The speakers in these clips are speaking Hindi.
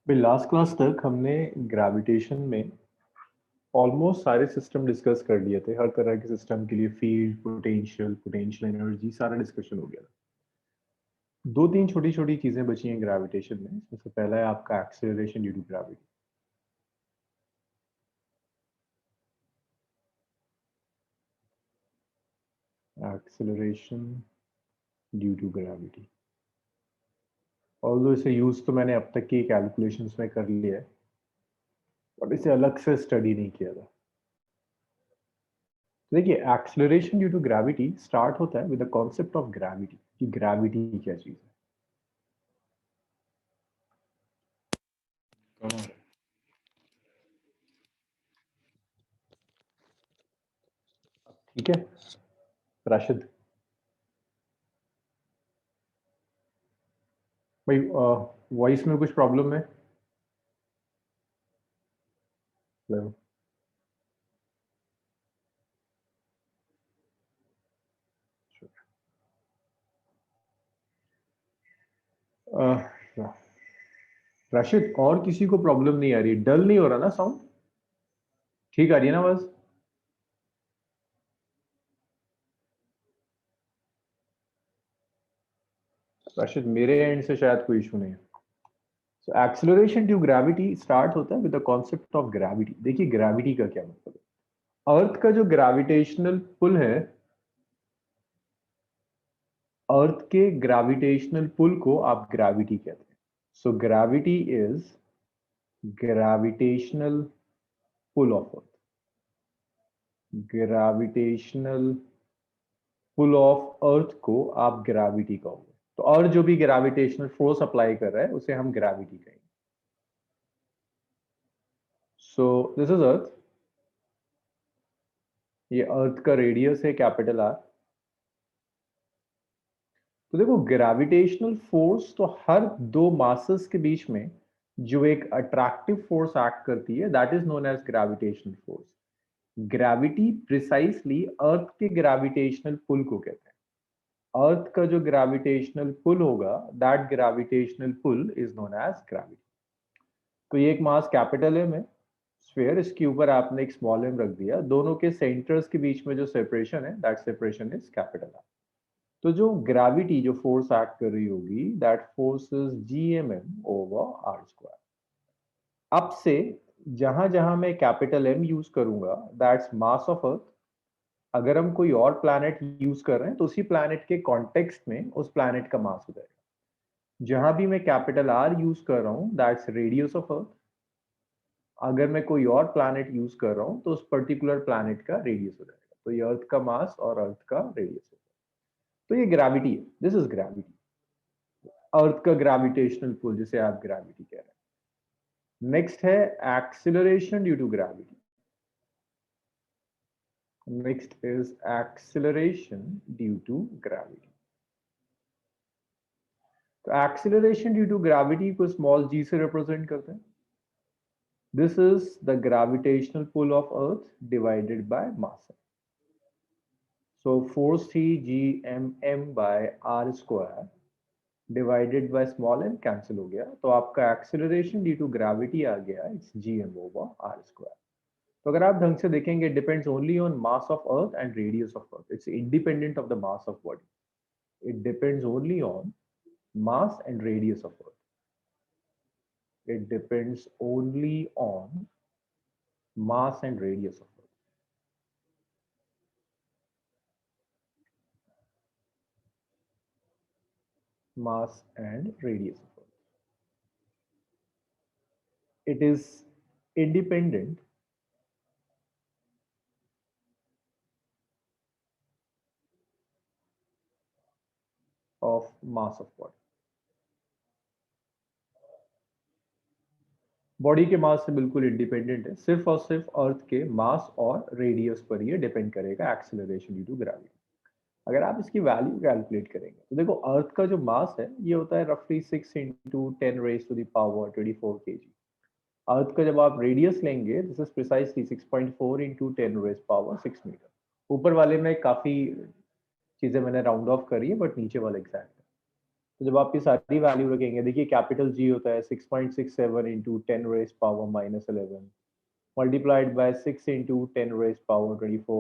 भाई लास्ट क्लास तक हमने ग्रेविटेशन में ऑलमोस्ट सारे सिस्टम डिस्कस कर लिए थे। हर तरह के सिस्टम के लिए फील्ड, पोटेंशियल एनर्जी, सारा डिस्कशन हो गया था। दो तीन छोटी छोटी चीजें बची हैं ग्रेविटेशन में। सबसे पहला है आपका acceleration due to gravity. Acceleration due to gravity. Although इसे यूज तो मैंने अब तक की कैलकुलेशंस में कर लिया है, और इसे अलग से स्टडी नहीं किया था। देखिए, acceleration due to gravity start होता है with the concept of gravity कि ग्रेविटी क्या चीज है। ठीक है राशिद भाई, वॉइस में कुछ प्रॉब्लम है? हेलो। राशिद, और किसी को प्रॉब्लम नहीं आ रही? डल नहीं हो रहा ना साउंड? ठीक आ रही है ना आवाज? राशिद, मेरे एंड से शायद कोई इशू नहीं है। So acceleration due gravity start होता है with the concept of gravity. देखिए, ग्रेविटी का क्या मतलब है। अर्थ का जो ग्रेविटेशनल पुल है, अर्थ के ग्रेविटेशनल पुल को आप ग्रेविटी कहते हैं। So gravity is gravitational pull of earth. Gravitational pull of earth को आप ग्रेविटी कहोगे। तो और जो भी ग्रेविटेशनल फोर्स अप्लाई कर रहा है उसे हम ग्रेविटी कहेंगे। सो दिस इज अर्थ। ये अर्थ का रेडियस है कैपिटल आर। तो देखो, ग्रेविटेशनल फोर्स तो हर दो मासेस के बीच में जो एक अट्रैक्टिव फोर्स एक्ट करती है, that is known as gravitational force. Gravity precisely earth के ग्रेविटेशनल पुल को कहते हैं। अर्थ का जो ग्रेविटेशनल पुल होगा, that gravitational pull is known as gravity. तो ये एक मास कैपिटल एम है, स्फीयर। इसके ऊपर आपने एक स्मॉल एम रख दिया। दोनों के सेंटर्स के बीच में जो सेपरेशन है, that separation is capital R. तो जो ग्रेविटी, जो फोर्स एक्ट कर रही होगी, that force is G M M over are square. अब से जहां जहां मैं कैपिटल एम यूज करूंगा, दैट्स मास ऑफ अर्थ। अगर हम कोई और प्लैनेट यूज कर रहे हैं तो उसी प्लैनेट के कॉन्टेक्स्ट में उस प्लैनेट का मास हो जाएगा। जहां भी मैं कैपिटल आर यूज कर रहा हूं, दैट्स रेडियस ऑफ अर्थ। अगर मैं कोई और प्लैनेट यूज कर रहा हूं तो उस पर्टिकुलर प्लैनेट का रेडियस हो जाएगा। तो ये अर्थ का मास और अर्थ का रेडियस होगा। तो ये ग्रेविटी है, दिस इज ग्रेविटी। अर्थ का ग्रेविटेशनल पुल, जिसे आप ग्रेविटी कह रहे हैं। नेक्स्ट है acceleration due to gravity. Next is acceleration due to gravity. तो एक्सिलरेशन ड्यू टू ग्रेविटी को स्मॉल जी से रिप्रेजेंट करते हैं। This is the gravitational pull of earth divided by mass. So force थी g M M by are square divided by small M, cancel हो गया। तो आपका एक्सिलरेशन ड्यू टू ग्रेविटी आ गया, it's ji m over are square. तो अगर आप ढंग से देखेंगे, depends only on mass of earth and radius of earth. It's independent of the mass of body. It depends only on mass and radius of Earth. It depends only on mass and radius of Earth. Mass and radius of Earth. It is independent of mass of body. Body के मास से बिल्कुल इंडिपेंडेंट है। सिर्फ और सिर्फ अर्थ के मास और रेडियस पर ये डिपेंड करेगा एक्सेलरेशन ड्यू टू ग्रेविटी। अगर आप इसकी वैल्यू कैलकुलेट करेंगे तो देखो, अर्थ का जो मास है ये होता है रफली 6 into 10 raise to the power 24 kg। Earth का जब आप रेडियस लेंगे, this is precisely 6.4 into 10 raise power 6 metre. ऊपर वाले में काफी चीजें मैंने राउंड ऑफ करी है, बट नीचे वाला एग्जैक्ट है। तो जब आप ये सारी वैल्यू रखेंगे, देखिए कैपिटल जी होता है 6.67 into 10⁻11 multiplied by 6 into 10⁻24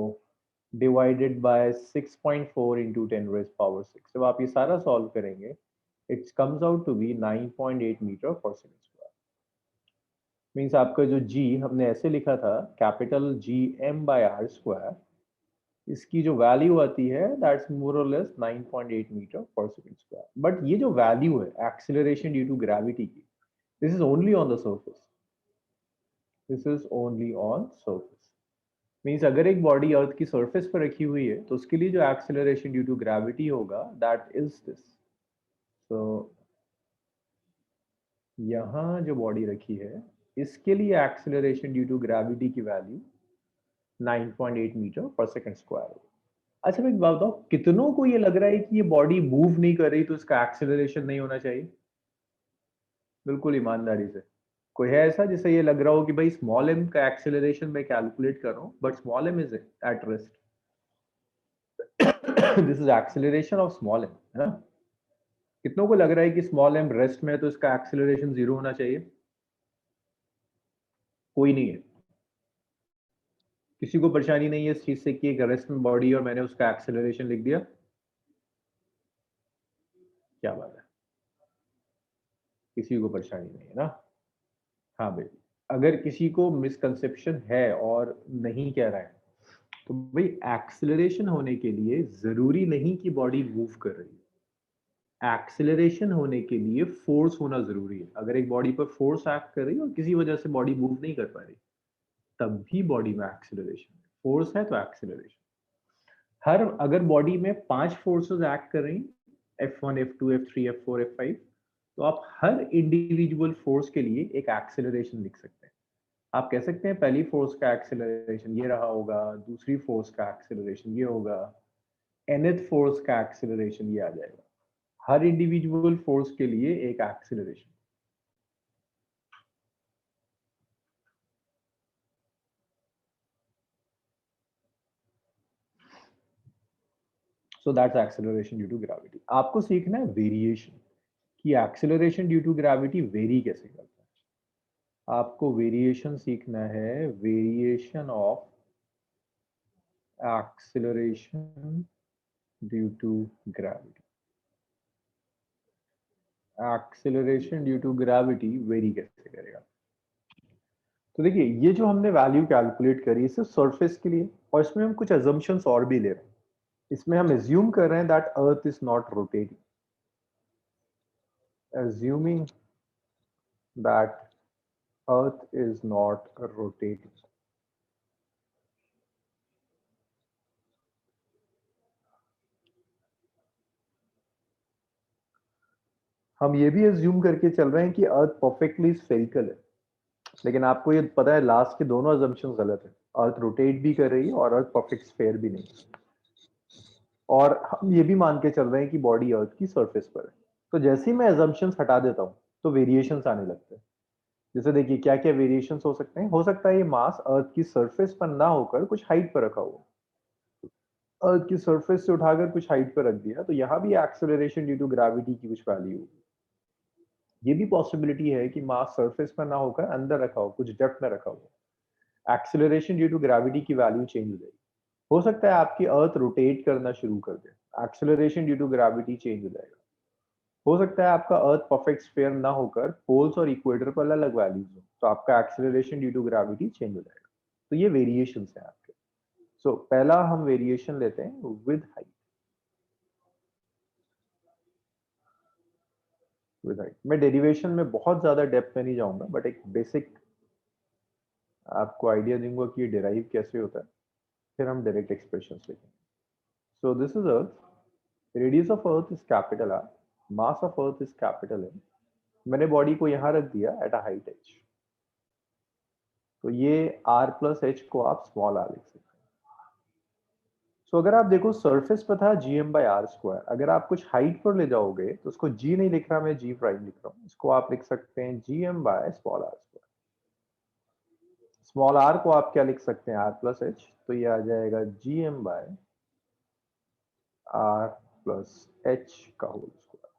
divided by 6.4 into 10⁻6. जब आप ये सारा सॉल्व करेंगे, it comes out to be 9.8 metre per second square. Means आपका जो जी हमने ऐसे लिखा था, capital G M by are square, इसकी जो वैल्यू आती है that's more or less 9.8 metre per second square. But ये जो वैल्यू है एक्सीलरेशन ड्यू टू ग्रेविटी की, this is only on the surface, this is only on surface. Means अगर एक बॉडी अर्थ की सरफेस पर रखी हुई है तो उसके लिए जो एक्सीलरेशन ड्यू टू ग्रेविटी होगा दैट इज दिस। सो यहाँ जो बॉडी रखी है इसके लिए एक्सीलरेशन ड्यू टू ग्रेविटी की value 9.8 metre per second square होगा। अच्छा मैं एक बात बताओ, कितनों को ये लग रहा है कि ये बॉडी मूव नहीं कर रही तो इसका एक्सीलरेशन नहीं होना चाहिए? बिल्कुल ईमानदारी से कोई है ऐसा जिसे ये लग रहा हो कि भाई स्मॉल एम का एक्सीलरेशन मैं कैलकुलेट कर रहा हूँ but small M is at rest, this is acceleration of small M, है ना? कितनों को लग रहा है कि स्मॉल एम रेस्ट में है तो इसका एक्सीलरेशन 0 होना चाहिए? कोई नहीं है, किसी को परेशानी नहीं है इस चीज से कि एक रेस्ट में बॉडी और मैंने उसका एक्सीलरेशन लिख दिया? क्या बात है, किसी को परेशानी नहीं है ना? हाँ भाई, अगर किसी को मिसकंसेप्शन है और नहीं कह रहा है तो भाई एक्सीलरेशन होने के लिए जरूरी नहीं कि बॉडी मूव कर रही है, एक्सीलरेशन होने के लिए फोर्स होना जरूरी है। अगर एक बॉडी पर फोर्स एक्ट कर रही है और किसी वजह से बॉडी मूव नहीं कर पा रही, तब भी बॉडी में एक्सीलरेशन, फोर्स है तो एक्सीलरेशन। हर अगर बॉडी में 5 फोर्सेस एक्ट कर रही, F1 F2 F3 F4 F5, तो आप हर इंडिविजुअल फोर्स के लिए एक एक्सीलरेशन लिख सकते हैं। आप कह सकते हैं पहली फोर्स का एक्सीलरेशन ये रहा होगा, दूसरी फोर्स का एक्सीलरेशन ये होगा, nth फोर्स का एक्सीलरेशन ये आ जाएगा। हर इंडिविजुअल फोर्स के लिए एक acceleration. So that's acceleration due to gravity. आपको सीखना है वेरिएशन कि acceleration due to gravity vary कैसे करता है। आपको वेरिएशन सीखना है, variation of acceleration due to gravity. Acceleration due to gravity vary कैसे करेगा? तो देखिए ये जो हमने वैल्यू कैलकुलेट करी सिर्फ सरफेस के लिए, और इसमें हम कुछ अजम्पशंस और भी ले रहे हैं। इसमें हम एज्यूम कर रहे हैं that earth is not rotating, assuming that earth is not rotating. हम ये भी एज्यूम करके चल रहे हैं कि अर्थ परफेक्टली स्फेरिकल है, लेकिन आपको ये पता है लास्ट के दोनों अजम्पशंस गलत है। अर्थ रोटेट भी कर रही है और अर्थ परफेक्ट स्फेयर भी नहीं। और हम ये भी मान के चल रहे हैं कि बॉडी अर्थ की सरफेस पर है। तो जैसे ही मैं अजम्पशंस हटा देता हूँ तो वेरिएशंस आने लगते हैं। जैसे देखिए क्या क्या वेरिएशंस हो सकते हैं। हो सकता है ये मास अर्थ की सरफेस पर ना होकर कुछ हाइट पर रखा हुआ, अर्थ की सरफेस से उठाकर कुछ हाइट पर रख दिया, तो यहाँ भी एक्सेलरेशन ड्यू टू ग्रेविटी की कुछ वैल्यू होगी। ये भी पॉसिबिलिटी है कि मास सरफेस पर ना होकर अंदर रखा हो, कुछ डेप्थ में रखा हो, एक्सेलरेशन ड्यू टू ग्रेविटी की वैल्यू चेंज हो जाएगी। हो सकता है आपकी अर्थ रोटेट करना शुरू कर दे, acceleration due to gravity change हो जाएगा। हो सकता है आपका अर्थ परफेक्ट स्फीयर ना होकर पोल्स और इक्वेटर पर अलग वैल्यूज हो, तो आपका acceleration due to gravity change हो जाएगा। तो ये वेरिएशंस हैं आपके। सो पहला हम वेरिएशन लेते हैं विद हाइट। विद हाइट मैं डेरिवेशन में बहुत ज्यादा डेप्थ में नहीं जाऊंगा, बट एक बेसिक आपको आइडिया दूंगा कि ये डिराइव कैसे होता है, फिर हम डायरेक्ट एक्सप्रेशन लिखेंगे। So this is Earth, radius of Earth is capital R, mass of Earth is capital M. मैंने बॉडी को यहां रख दिया एट अ हाइट एच, तो ये r प्लस एच को आप स्मॉल आर लिख सकते हैं। सो अगर आप देखो सरफेस पर था gm बाई आर स्क्वायर, अगर आप कुछ हाइट पर ले जाओगे तो उसको g नहीं लिख रहा, मैं g प्राइम लिख रहा हूँ, इसको आप लिख सकते हैं gm by small R square. Small R को आप क्या लिख सकते हैं, आर प्लस एच, तो ये आ जाएगा gm by are plus H का होल स्क्वायर।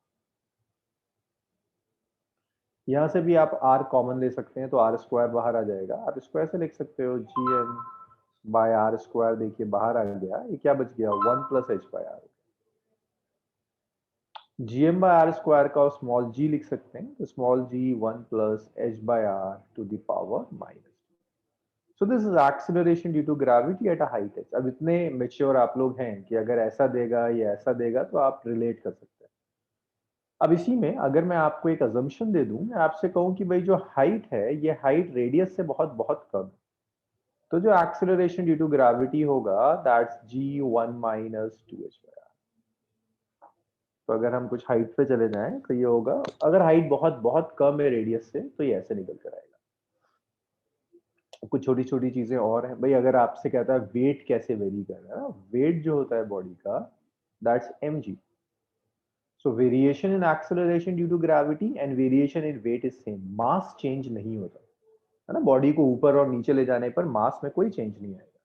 यहाँ से भी आप r कॉमन ले सकते हैं तो r स्क्वायर बाहर आ जाएगा, r स्क्वायर से लिख सकते हो gm बाय आर स्क्वायर, देखिए बाहर आ गया, ये क्या बच गया 1 plus H by R. gm by are square का स्मॉल g लिख सकते हैं, तो small g 1 plus H by R to the power minus. So this is acceleration due to gravity at a height H. अब इतने मेच्योर आप लोग हैं कि अगर ऐसा देगा या ऐसा देगा तो आप रिलेट कर सकते हैं। अब इसी में अगर मैं आपको एक अजम्पशन दे दूं, मैं आपसे कहूं कि भाई जो हाइट है ये हाइट रेडियस से बहुत बहुत कम है, तो जो एक्सेलरेशन ड्यू टू ग्रेविटी होगा दैट्स g1 माइनस 2h। तो अगर हम कुछ हाइट पे चले जाएं तो ये होगा, अगर हाइट बहुत बहुत कम है रेडियस से तो ये ऐसे निकल कर आएगा। कुछ छोटी छोटी चीजें और हैं भाई, अगर आपसे कहता है वेट कैसे वेरी कर रहा है, वेट जो होता है बॉडी का that's mg। So variation in acceleration due to gravity and variation in weight is same, mass change नहीं होता है ना। बॉडी को ऊपर और नीचे ले जाने पर मास में कोई चेंज नहीं आएगा।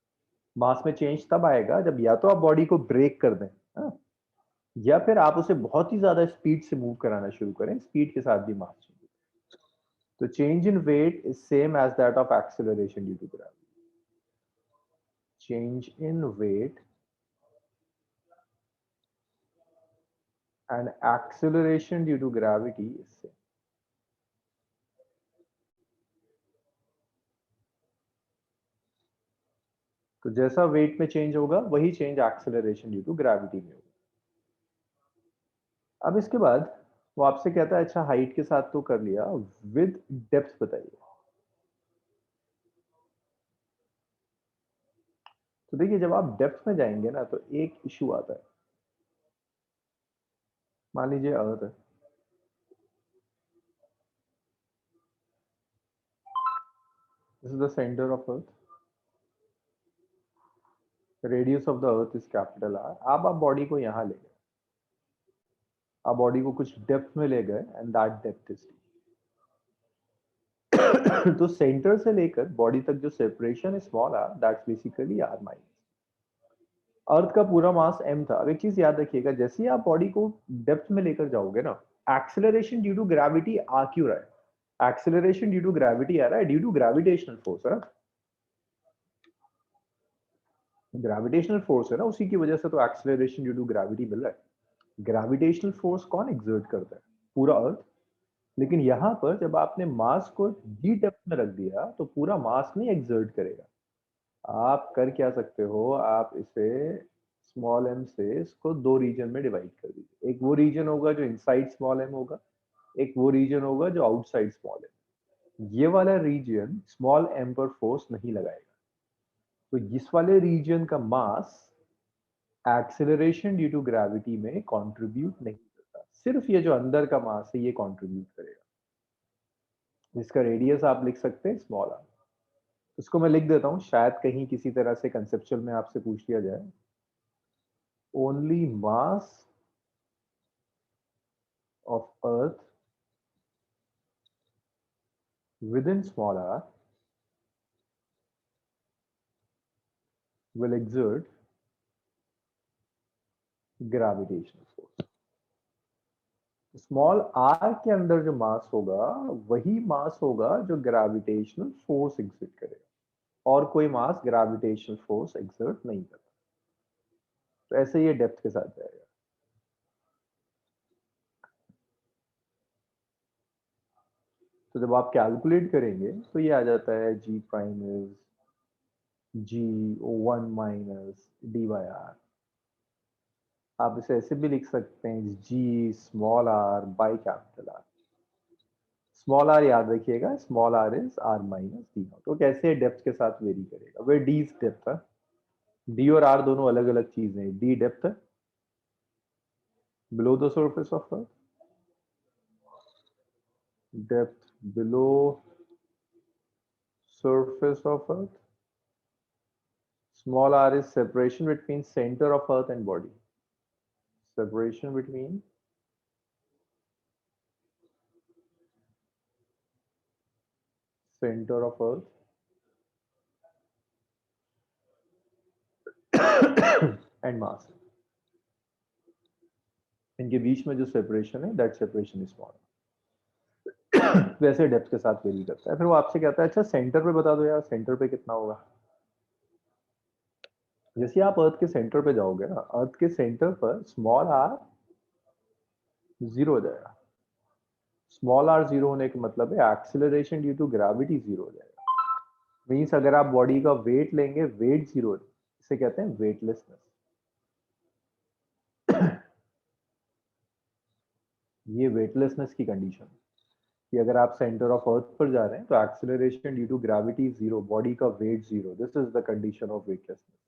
मास में चेंज तब आएगा जब या तो आप बॉडी को ब्रेक कर दें, हाँ, या फिर आप उसे बहुत ही ज्यादा स्पीड से मूव कराना शुरू करें, स्पीड के साथ भी मास चेंज। तो change in weight is same as that of acceleration due to gravity. Change in weight and acceleration due to gravity is same. तो जैसा वेट में चेंज होगा वही change acceleration due to gravity में होगा। अब इसके बाद वो आपसे कहता है अच्छा हाइट के साथ तो कर लिया, विद डेप्थ बताइए। तो देखिए जब आप डेप्थ में जाएंगे ना तो एक इशू आता है। मान लीजिए अर्थ है, this is the centre of earth, radius of the earth is capital are. आप बॉडी को यहां ले गए, आप बॉडी को कुछ डेप्थ में ले गए एंड दैट डेप्थ इज तो सेंटर से लेकर बॉडी तक जो सेपरेशन है small r, that's basically r minus. Earth का पूरा मास m था। अब एक चीज याद रखिएगा, जैसे ही आप बॉडी को डेप्थ में लेकर जाओगे ना, एक्सेलरेशन ड्यू टू ग्रेविटी आ क्यों रहा है? एक्सेलरेशन ड्यू टू ग्रेविटी आ रहा है ड्यू टू ग्रेविटेशनल फोर्स, है ना। ग्रेविटेशनल फोर्स है ना, उसी की वजह से तो एक्सेलरेशन ड्यू टू ग्रेविटी मिल रहा है। ग्रेविटेशनल फोर्स कौन एग्जर्ट करता है? पूरा अर्थ। लेकिन यहां पर जब आपने मास को डी डेप्थ में रख दिया तो पूरा मास नहीं एग्जर्ट करेगा। आप कर क्या सकते हो, आप इसे स्मॉल m से इसको दो रीजन में डिवाइड कर दीजिए। एक वो रीजन होगा जो इनसाइड स्मॉल m होगा, एक वो रीजन होगा जो आउटसाइड स्मॉल m। ये वाला रीजन स्मॉल m पर फोर्स नहीं लगाएगा, तो इस वाले रीजन का मास एक्सेलरेशन ड्यू टू ग्रेविटी में कंट्रीब्यूट नहीं करता। सिर्फ ये जो अंदर का मास है ये कंट्रीब्यूट करेगा, जिसका रेडियस आप लिख सकते हैं स्मॉल आर। इसको मैं लिख देता हूं, शायद कहीं किसी तरह से कंसेप्चुअल में आपसे पूछ लिया जाए। Only mass of earth within small r will exert gravitational force। Small r के अंदर जो मास होगा वही मास होगा जो ग्रेविटेशनल फोर्स एग्जर्ट करेगा, और कोई मास ग्रेविटेशनल फोर्स एग्जर्ट नहीं करता। तो ऐसे ये डेप्थ के साथ जाएगा। तो जब आप कैलकुलेट करेंगे तो ये आ जाता है g prime is g1 minus d by r. आप इसे ऐसे भी लिख सकते हैं g small r by capital r. Small r याद रखिएगा, small r is r minus d not. तो कैसे डेप्थ के साथ वेरी करेगा, वे डी इज डेप्थ है। डी और आर दोनों अलग अलग चीजें हैं। डी डेप्थ है below the surface of earth, depth below surface of earth। small r is separation between center of earth and body, separation between center of earth and mass। इनके बीच में जो सेपरेशन है दैट सेपरेशन इज स्मॉल। वैसे डेप्थ के साथ वेरी करता है। फिर वो आपसे कहता है अच्छा सेंटर पे बता दो यार, सेंटर पे कितना होगा। जैसे आप अर्थ के सेंटर पे जाओगे ना, अर्थ के सेंटर पर स्मॉल आर जीरो हो जाएगा। स्मॉल आर जीरो होने का मतलब है acceleration due to gravity zero हो जाएगा। मीन्स अगर आप बॉडी का वेट लेंगे, वेट जीरो, इसे कहते हैं वेटलेसनेस। ये वेटलेसनेस की कंडीशन है कि अगर आप सेंटर ऑफ अर्थ पर जा रहे हैं तो acceleration due to gravity zero, body का weight zero, this is the condition of weightlessness.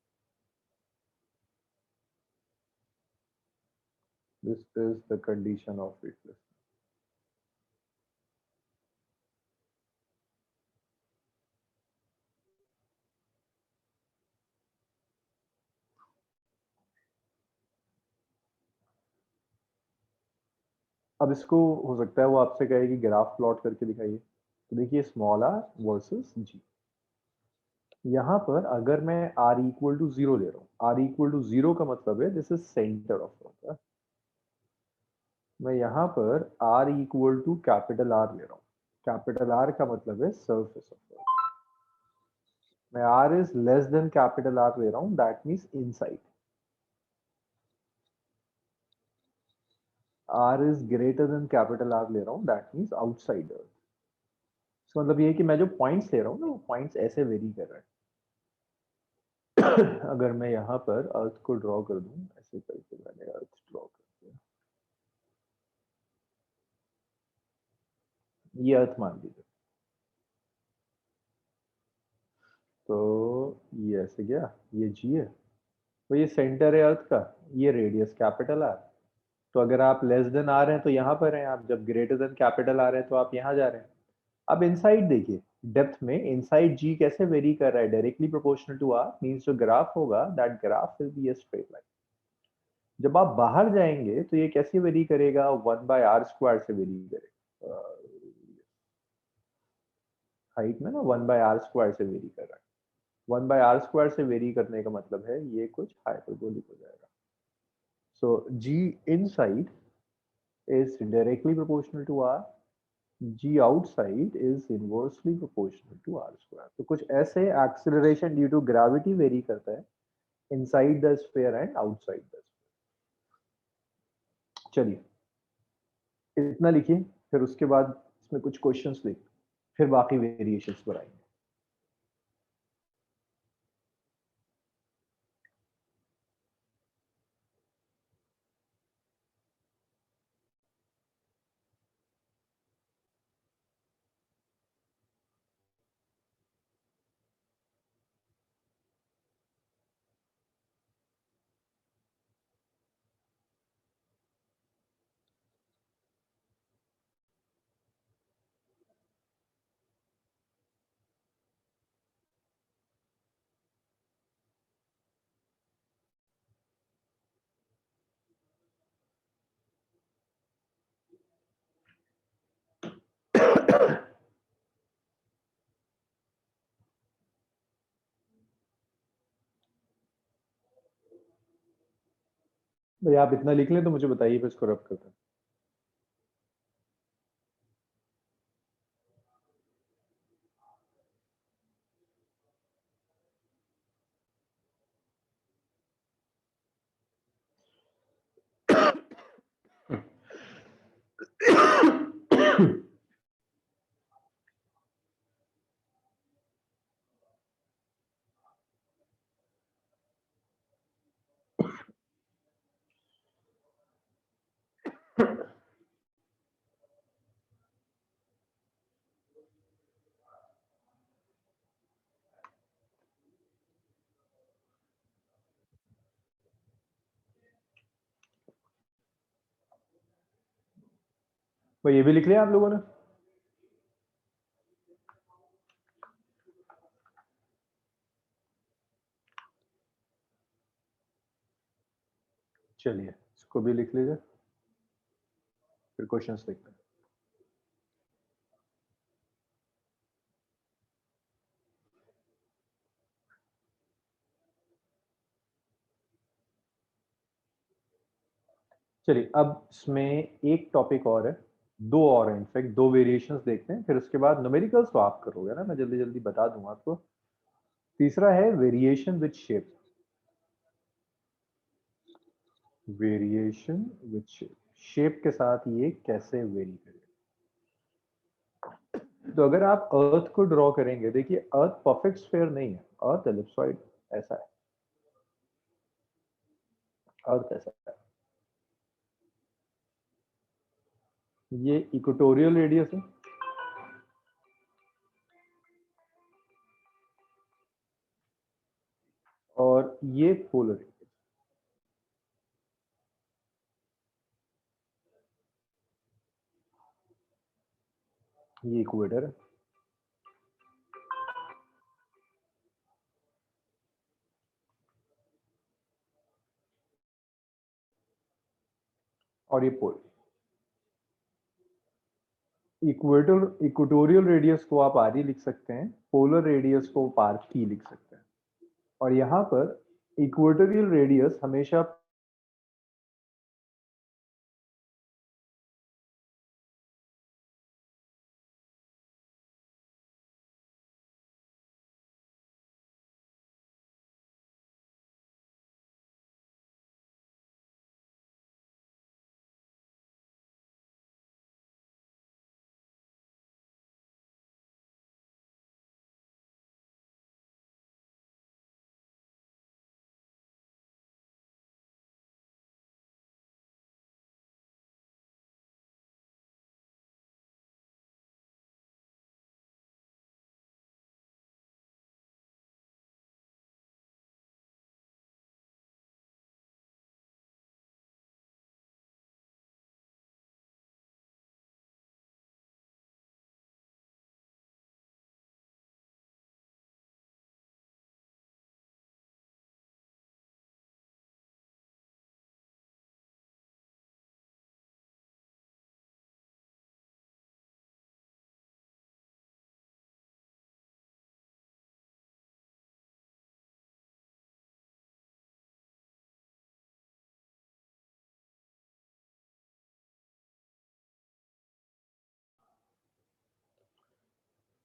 This is the condition of weightlessness. अब इसको हो सकता है वो आपसे कहे कि ग्राफ प्लॉट करके दिखाइए। तो देखिए स्मॉल आर वर्सेस जी। यहाँ पर अगर मैं आर इक्वल टू जीरो ले रहा हूँ, आर इक्वल टू जीरो का मतलब है दिस इज सेंटर ऑफ अर्थ। मैं यहाँ पर R equal to capital are ले रहा हूँ, कैपिटल आर का मतलब है सरफेस ऑफ अर्थ। मैं r is less than capital are ले रहा हूँ, that means inside. R is greater than capital are ले रहा हूँ, दैट मीन्स आउटसाइड अर्थ। इसका मतलब ये है कि मैं जो पॉइंट्स ले रहा हूँ ना, वो पॉइंट्स ऐसे वेरी कर रहे हैं। अगर मैं यहाँ पर अर्थ को ड्रॉ कर दूं, ऐसे करके मैंने अर्थ ड्रॉ कर दिया, ये अर्थ मान लीजिए। तो ये ऐसे गया, ये जी है, तो ये सेंटर है अर्थ का, ये रेडियस कैपिटल आर। तो अगर आप लेस देन आ रहे हैं तो यहाँ पर हैं आप, जब ग्रेटर देन कैपिटल आ रहे हैं तो आप यहाँ जा रहे हैं। अब इनसाइड देखिए, डेप्थ में इनसाइड जी कैसे वेरी कर रहा है, directly proportional to R, means जो ग्राफ होगा that graph will be a straight line. जब आप बाहर जाएंगे तो ये कैसे वेरी करेगा, 1/r² से वेरी करेगा। हाइट में ना 1/r² से वेरी कर रहा है। 1/r² से वेरी करने का मतलब है ये कुछ हाइपरबोलिक हो जाएगा। सो जी inside is directly proportional to r, g outside is inversely proportional to r square। तो कुछ ऐसे acceleration due to gravity very करता है inside the sphere and outside the sphere। चलिए इतना लिखिए, फिर उसके बाद इसमें कुछ क्वेश्चंस लिख, फिर बाकी वेरिएशंस बनाएंगे। भाई आप इतना लिख लें तो मुझे बताइए, फिर इसको रब करते हैं। भाई ये भी लिख लिया आप लोगों ने? चलिए इसको भी लिख लीजिए, फिर क्वेश्चंस देखते हैं। चलिए अब इसमें एक टॉपिक और है दो और इनफैक्ट दो वेरिएशंस देखते हैं, फिर उसके बाद न्यूमेरिकल्स तो आप करोगे ना, मैं जल्दी जल्दी बता दूंगा आपको। तीसरा है variation with shape. Variation with shape, shape के साथ ये कैसे वेरी करेगा। तो अगर आप अर्थ को ड्रॉ करेंगे, देखिए अर्थ परफेक्ट स्फीयर नहीं है, अर्थ एलिप्सॉइड ऐसा है, अर्थ ऐसा है। ये इक्वेटोरियल रेडियस है और ये पोलर रेडियस, ये इक्वेटर है। और ये पोल, इक्वेटोरियल रेडियस को आप आर लिख सकते हैं, पोलर रेडियस को आर पी लिख सकते हैं। और यहाँ पर इक्वेटोरियल रेडियस हमेशा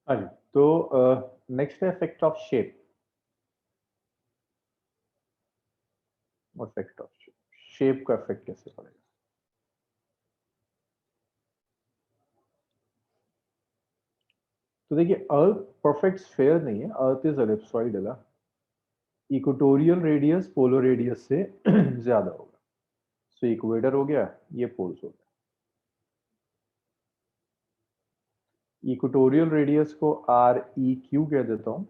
हाँ जी। तो नेक्स्ट है effect of shape. Effect of shape, shape का इफेक्ट कैसे पड़ेगा। तो देखिए अर्थ परफेक्ट स्फीयर नहीं है, earth is ellipsoidal. Equatorial radius polar radius से ज्यादा होगा। सो इक्वेटर हो गया, ये पोल्स हो गया। इक्वेटोरियल रेडियस को आर ई क्यू कह देता हूं,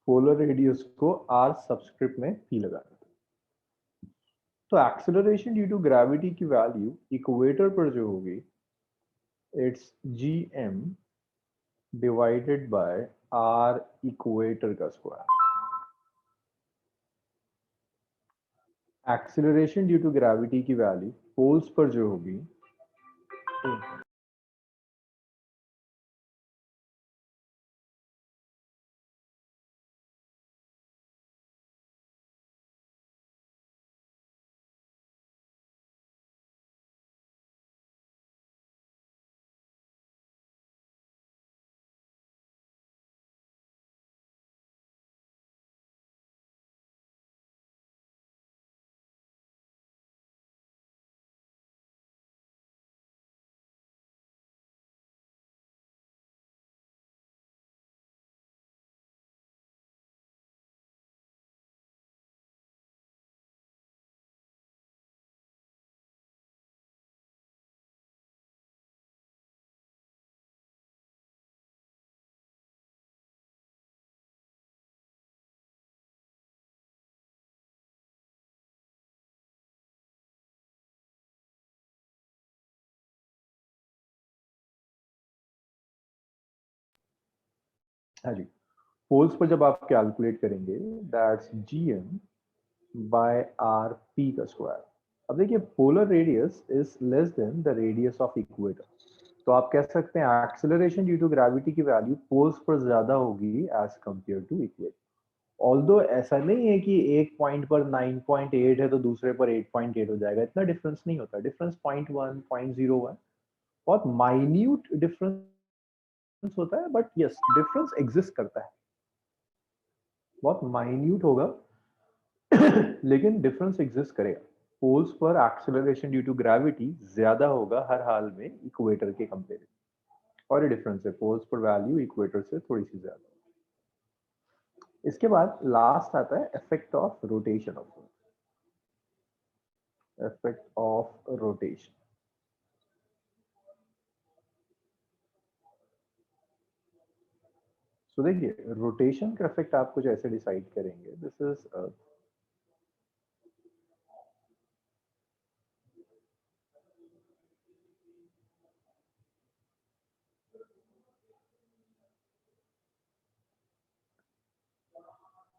पोलर रेडियस को आर सबस्क्रिप्ट में पी लगा देता हूं। तो एक्सेलरेशन ड्यू टू ग्रेविटी की वैल्यू इक्वेटर पर जो होगी, it's ji m divided by r equator का square. Acceleration due to gravity की वैल्यू पोल्स पर जो होगी, हाँ जी, पोल्स पर जब आप कैलकुलेट करेंगे, that's G M by R P का स्क्वायर। अब देखिए polar radius is less than the radius of equator, तो आप कह सकते हैं एक्सेलरेशन ड्यू टू ग्रेविटी की वैल्यू पोल्स पर ज्यादा होगी as compare to equator. Although ऐसा नहीं है कि एक पॉइंट पर 9.8 है तो दूसरे पर 8.8 हो जाएगा, इतना डिफरेंस नहीं होता, डिफरेंस 0.1 0.01 बहुत माइन्यूट डिफरेंस होता है, बट यस डिफरेंस एग्जिस्ट करता है, बहुत माइन्यूट होगा लेकिन डिफरेंस एग्जिस्ट करेगा। पोल्स पर एक्सेलरेशन ड्यू टू ग्रेविटी ज्यादा होगा हर हाल में इक्वेटर के कंपेरिजन, और ये डिफरेंस है, पोल्स पर वैल्यू इक्वेटर से थोड़ी सी ज्यादा। इसके बाद लास्ट आता है effect of rotation of earth. Effect of rotation, so देखिए रोटेशन का इफेक्ट आप कुछ ऐसे डिसाइड करेंगे, this is earth,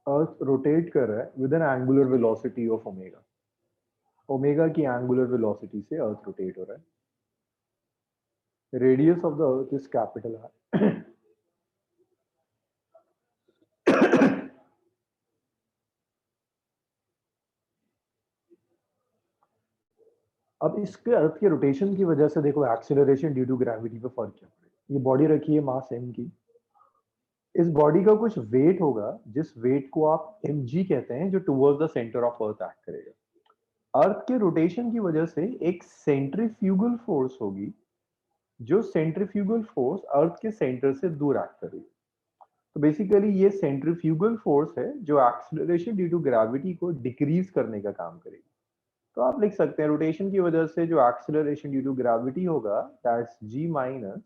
earth rotate कर रहा है with an angular velocity of omega, omega की एंगुलर वेलोसिटी से अर्थ रोटेट हो रहा है। Radius of the earth is capital r. अब इसके अर्थ के रोटेशन की वजह से देखो एक्सीलरेशन ड्यू टू ग्रेविटी पे फर्क क्या पड़ेगा। ये बॉडी रखी है मास m की, इस बॉडी का कुछ वेट होगा जिस वेट को आप mg कहते हैं, जो towards the centre of earth act करेगा। अर्थ के रोटेशन की वजह से एक सेंट्रीफ्यूगल फोर्स होगी, जो सेंट्रीफ्यूगल फोर्स अर्थ के सेंटर से दूर एक्ट करेगी। तो बेसिकली ये सेंट्रीफ्यूगल फोर्स है जो एक्सीलरेशन ड्यू टू ग्रेविटी को डिक्रीज करने का काम करेगी। तो आप लिख सकते हैं रोटेशन की वजह से जो एक्सीलरेशन ड्यू टू ग्रेविटी होगा, that's g minus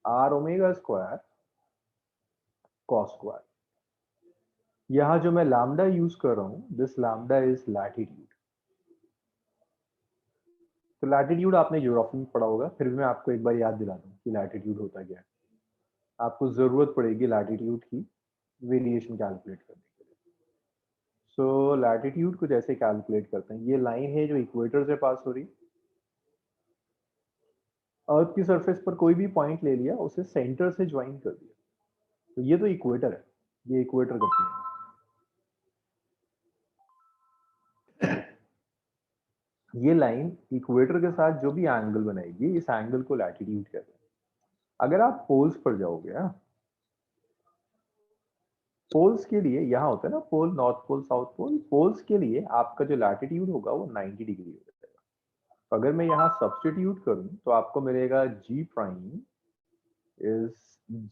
are omega square cos square. यहां जो मैं लैम्डा यूज कर रहा हूं, दिस लैम्डा इज लैटिट्यूड। तो लैटिट्यूड आपने ज्योग्राफी में पढ़ा होगा, फिर भी मैं आपको एक बार याद दिला दूं कि लैटिट्यूड होता क्या है। आपको जरूरत पड़ेगी लैटिट्यूड की वेरिएशन कैलकुलेट करने के लिए। सो लैटिट्यूड कुछ ऐसे कैलकुलेट करते हैं, ये लाइन है जो इक्वेटर से पास हो रही, अर्थ की सरफेस पर कोई भी पॉइंट ले लिया, उसे सेंटर से ज्वाइन कर दिया, तो ये तो इक्वेटर है, ये इक्वेटर का प्लेन है। ये लाइन इक्वेटर के साथ जो भी एंगल बनाएगी, इस एंगल को लैटिट्यूड कहते हैं। अगर आप पोल्स पर जाओगे, पोल्स के लिए यहाँ होता है ना pole, north pole south pole, poles के लिए आपका जो लैटिट्यूड होगा वो 90 डिग्री हो जाएगा। तो अगर मैं यहाँ सब्सटीट्यूट करूं तो आपको मिलेगा g prime is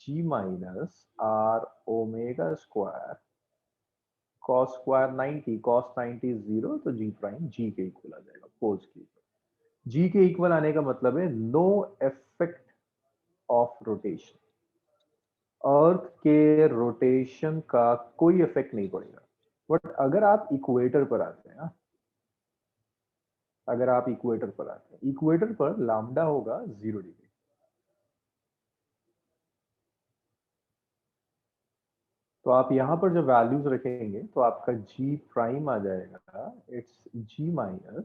g minus are omega square cos square 90, cos 90 zero, तो g प्राइम g के इक्वल आ जाएगा, पोल्स के इक्वल। g के इक्वल आने का मतलब है नो इफेक्ट ऑफ रोटेशन, अर्थ के रोटेशन का कोई इफेक्ट नहीं पड़ेगा। बट अगर आप इक्वेटर पर आते हैं ना, अगर आप इक्वेटर पर आते हैं, इक्वेटर पर लैम्डा होगा 0 डिग्री। तो आप यहां पर जब वैल्यूज रखेंगे तो आपका g प्राइम आ जाएगा, it's g minus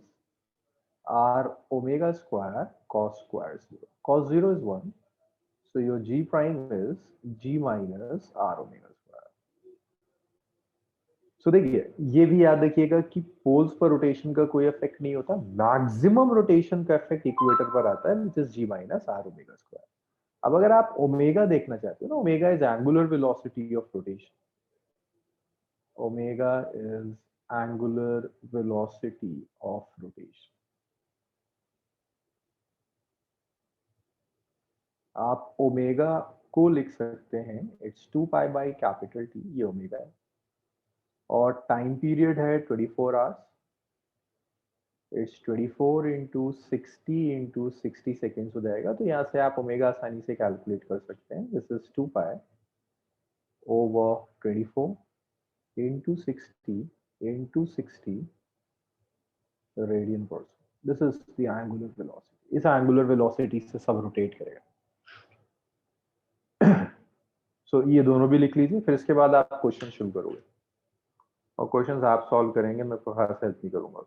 are omega square cos square zero, cos zero is 1, so your g prime is g minus are omega square. So देखिए ये भी याद रखिएगा कि पोल्स पर रोटेशन का कोई इफेक्ट नहीं होता, मैक्सिमम रोटेशन का इफेक्ट इक्वेटर पर आता है, which is G minus are omega square. अब अगर आप ओमेगा देखना चाहते हो ना, omega is angular velocity of rotation, omega is angular velocity of rotation. आप ओमेगा को लिख सकते हैं, it's 2 pi by capital T, ये ओमेगा है, और टाइम पीरियड है 24 hours, it's 24 into 60 into 60 seconds हो जाएगा। तो यहाँ से आप ओमेगा आसानी से कैलकुलेट कर सकते हैं, this is 2 pi over 24 into 60 radian per second. This is the angular velocity, इस एंगुलर वेलोसिटी से सब रोटेट करेगा। सो ये दोनों भी लिख लीजिए, फिर इसके बाद आप क्वेश्चन शुरू करोगे, और क्वेश्चंस आप सॉल्व करेंगे, मैं खास हेल्प नहीं करूंगा।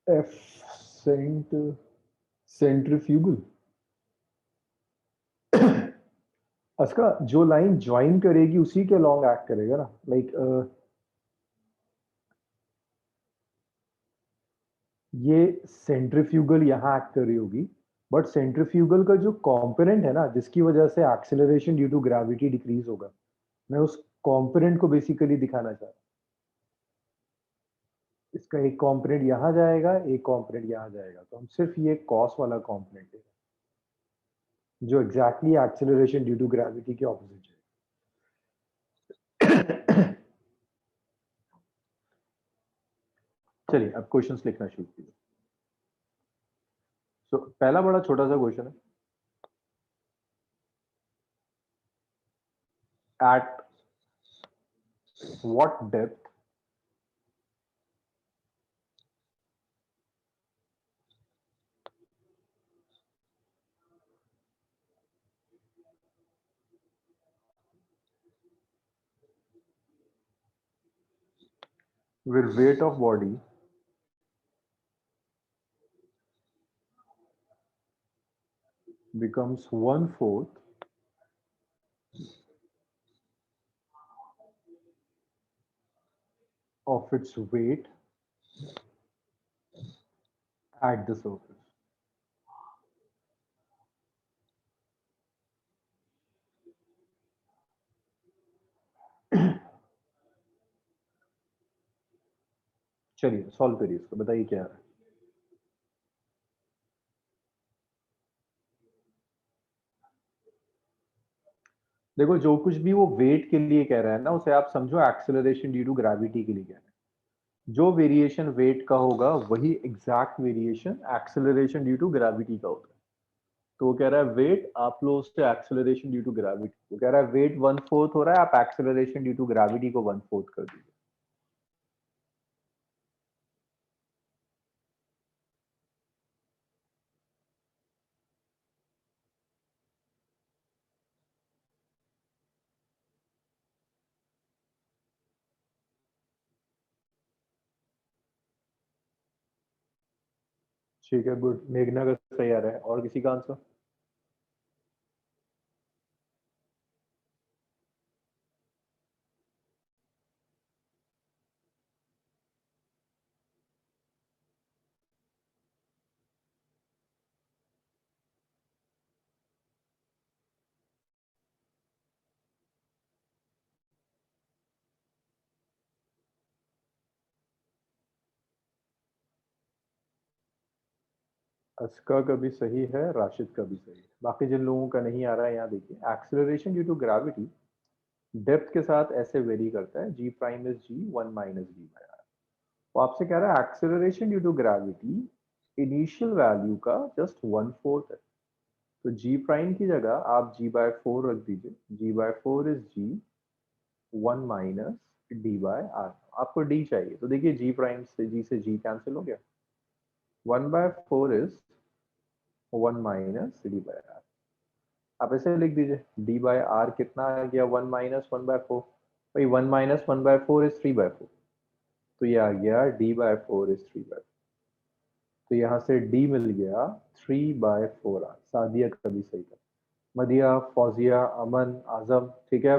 F centrifugal. उसका जो लाइन ज्वाइन करेगी उसी के लॉन्ग एक्ट करेगा ना, लाइक ये सेंट्रीफ्यूगल यहाँ एक्ट कर रही होगी, बट सेंट्रीफ्यूगल का जो कंपोनेंट है ना, जिसकी वजह से acceleration due to gravity decrease होगा, मैं उस कंपोनेंट को बेसिकली दिखाना चाह रहा हूँ। इसका एक कंपोनेंट यहाँ जाएगा, एक कंपोनेंट यहाँ जाएगा, तो हम सिर्फ ये कॉस वाला कंपोनेंट लेंगे जो exactly acceleration due to gravity के ऑपोजिट है। चलिए अब क्वेश्चंस लिखना शुरू कीजिए। सो पहला बड़ा छोटा सा क्वेश्चन है, at what depth will weight of body becomes 1/4 of its weight at the surface। चलिए सॉल्व करिए इसको, बताइए क्या है। देखो जो कुछ भी वो वेट के लिए कह रहा है ना, उसे आप समझो एक्सेलरेशन ड्यू टू ग्रेविटी के लिए कह रहा है। जो वेरिएशन वेट का होगा वही exact variation acceleration due to gravity का होगा। तो वो कह रहा है वेट आप लो उससे एक्सेलरेशन ड्यू टू ग्रेविटी, वो कह रहा है वेट 1/4 हो रहा है, आप एक्सेलरेशन ड्यू टू ग्रेविटी को 1/4 कर दीजिए। ठीक है, गुड। मेघना का सही आ रहा है, और किसी का आंसर? अस्का का भी सही है, राशिद का भी सही है। बाकी जिन लोगों का नहीं आ रहा है, यहाँ देखिए, acceleration due to gravity depth के साथ ऐसे वेरी करता है, g prime is g 1 minus d by r. वो आपसे कह रहा है acceleration due to gravity initial value का जस्ट 1/4 है, तो जी प्राइम की जगह आप जी बाय 4 रख दीजिए। G by 4 is g 1 minus D by r. आपको डी चाहिए, तो देखिए जी प्राइम से जी कैंसिल हो गया, 1/4 is 1 minus D by R. आप ऐसे लिख दीजिए, डी बाय आर कितना आ गया, 1 - 1/4। भाई 1 - 1/4 इज 3/4, तो ये आ गया d/4 इज 3/4। तो यहाँ से d मिल गया 3/4 आर। सादिया का भी सही था, मदिया, फौजिया, अमन, आजम, ठीक है।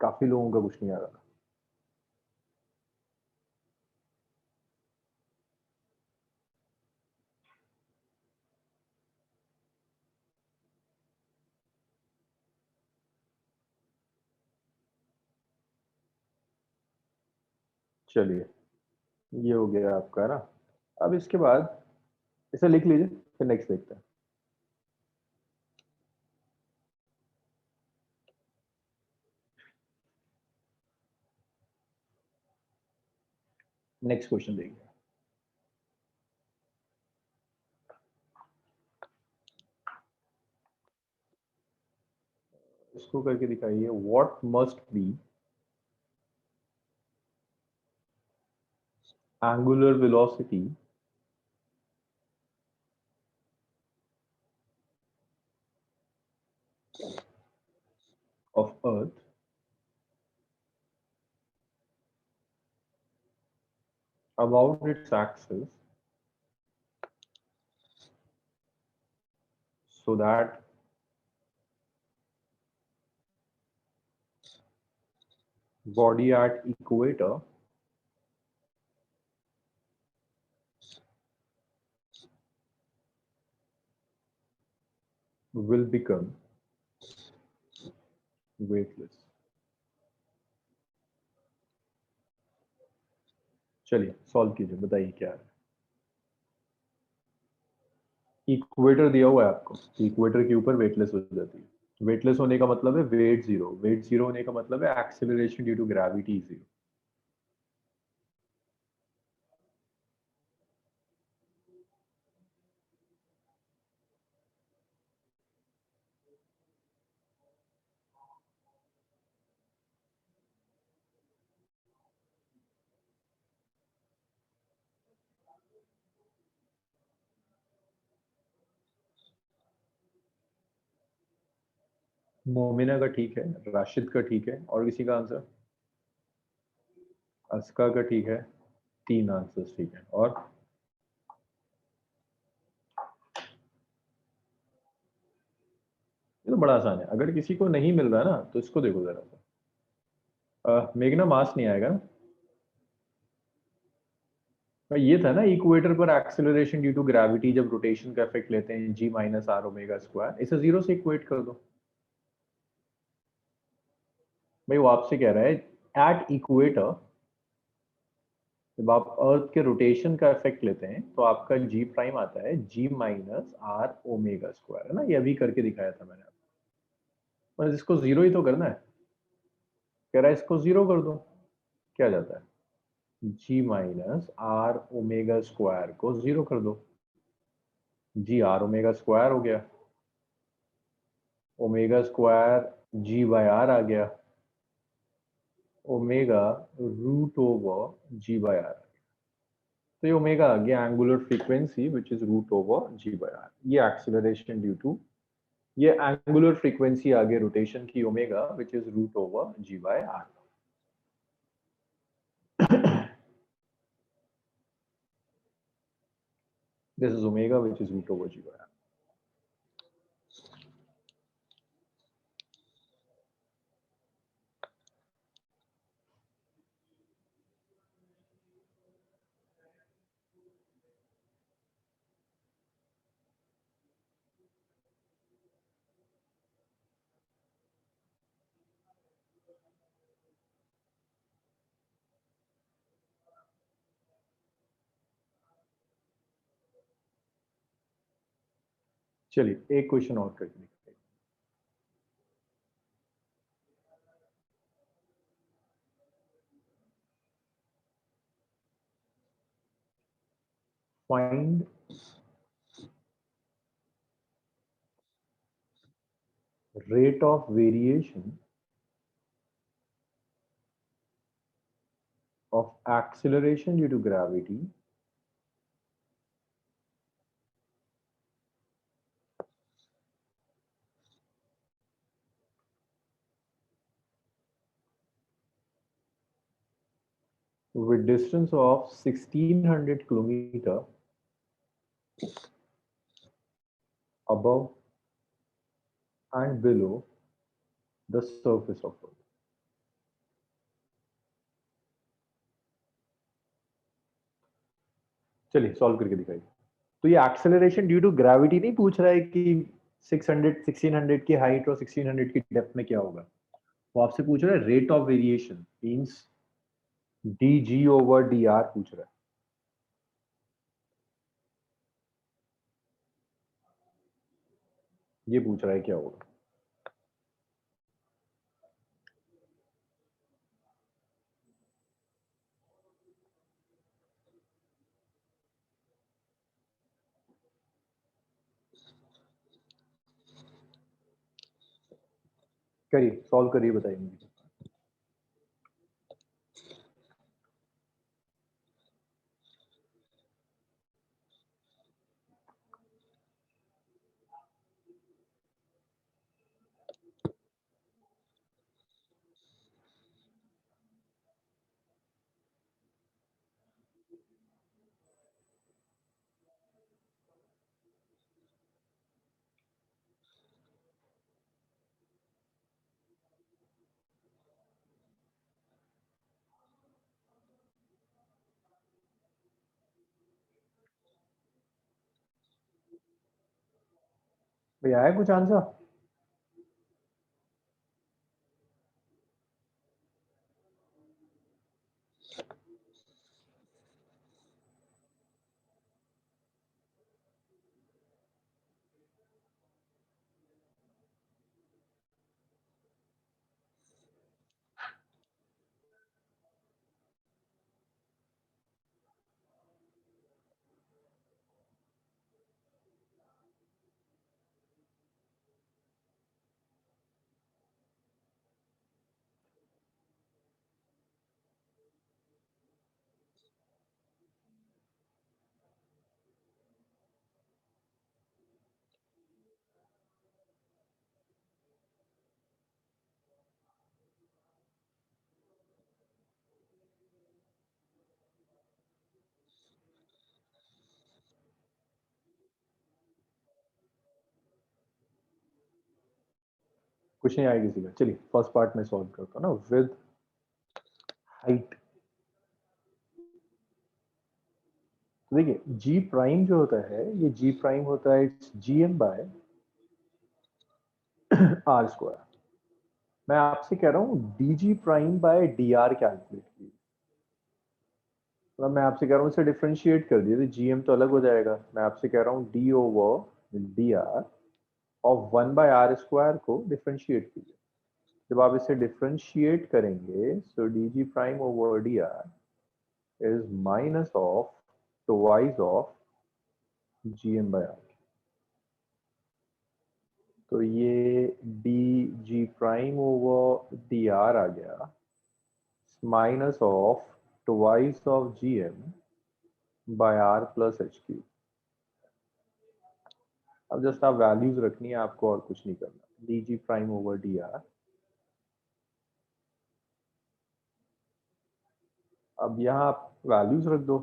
काफी लोगों का कुछ नहीं आ रहा। चलिए ये हो गया आपका ना। अब इसके बाद इसे लिख लीजिए, फिर नेक्स्ट देखते हैं। नेक्स्ट क्वेश्चन देखिए, इसको करके दिखाइए। What must be angular velocity of Earth about its axis so that body at equator will become weightless. चलिए सॉल्व कीजिए, बताइए क्या है। इक्वेटर दिया हुआ है आपको, इक्वेटर के ऊपर वेटलेस हो जाती है। वेटलेस होने का मतलब है वेट जीरो, वेट जीरो होने का मतलब है acceleration due to gravity zero. मोमिना का ठीक है, राशिद का ठीक है, और किसी का आंसर? अस्का का ठीक है, 3 आंसर्स ठीक है। और ये तो बड़ा आसान है, अगर किसी को नहीं मिल रहा ना तो इसको देखो जरा सा। मेघना मास नहीं आएगा ना? ये था ना इक्वेटर पर एक्सेलरेशन ड्यू टू ग्रेविटी, जब रोटेशन का इफेक्ट लेते हैं जी माइनस आर ओमेगा स्क्वायर, इसे जीरो से इक्वेट कर दो। भाई वो आपसे कह रहा है एट इक्वेटर जब आप अर्थ के रोटेशन का इफेक्ट लेते हैं तो आपका जी प्राइम आता है g minus are omega square, है ना? ये अभी करके दिखाया था मैंने आपको। बस इसको जीरो ही तो करना है। कह रहा है इसको जीरो कर दो, क्या जाता है? G minus are omega square को जीरो कर दो, जी आर ओमेगा स्क्वायर हो गया, omega square g by r आ गया, omega root over ji by r. तो ये ओमेगा आ गया angular frequency which is root over ji by are. ये एक्सीलरेशन ड्यू टू, ये एंगुलर फ्रीक्वेंसी आ गई रोटेशन की omega which is root over ji by r. This is omega which is root over ji by R. चलिए एक क्वेश्चन और करके देखते हैं। Find rate of variation of acceleration due to gravity with distance of 1600 kilometer above and below the surface of Earth। चलिए सॉल्व करके दिखाइए। तो ये एक्सेलरेशन ड्यू टू ग्रेविटी नहीं पूछ रहा है कि 600 1600 की हाइट और 1600 की डेप्थ में क्या होगा। वो आपसे पूछ रहा है rate of variation, means D G over d are पूछ रहा है। ये पूछ रहा है क्या होगा। करिए सॉल्व करिए, बताइए मुझे। भैया आया कुछ आंसर? कुछ नहीं आया किसी का। चलिए फर्स्ट पार्ट में सॉल्व करता हूँ ना। विद हाइट, देखिए जी प्राइम जो होता है, ये जी प्राइम होता है it's G M by are square. मैं आपसे कह रहा हूँ D ji prime by D R calculate कीजिए। मतलब मैं आपसे कह रहा हूँ इसे डिफ्रेंशिएट कर दिए, जी एम तो अलग हो जाएगा। मैं आपसे कह रहा हूँ d over d r of 1/r² को डिफ्रेंशिएट कीजिए। जब आप इसे डिफ्रेंशिएट करेंगे so d ji prime over d r is minus of twice of G M by r. तो ये डी जी प्राइम ओवर डी आर आ गया minus of twice of G M by are plus h q. अब जस्ट आप वैल्यूज रखनी है आपको और कुछ नहीं करना। D ji prime over d are, अब यहाँ आप वैल्यूज रख दो।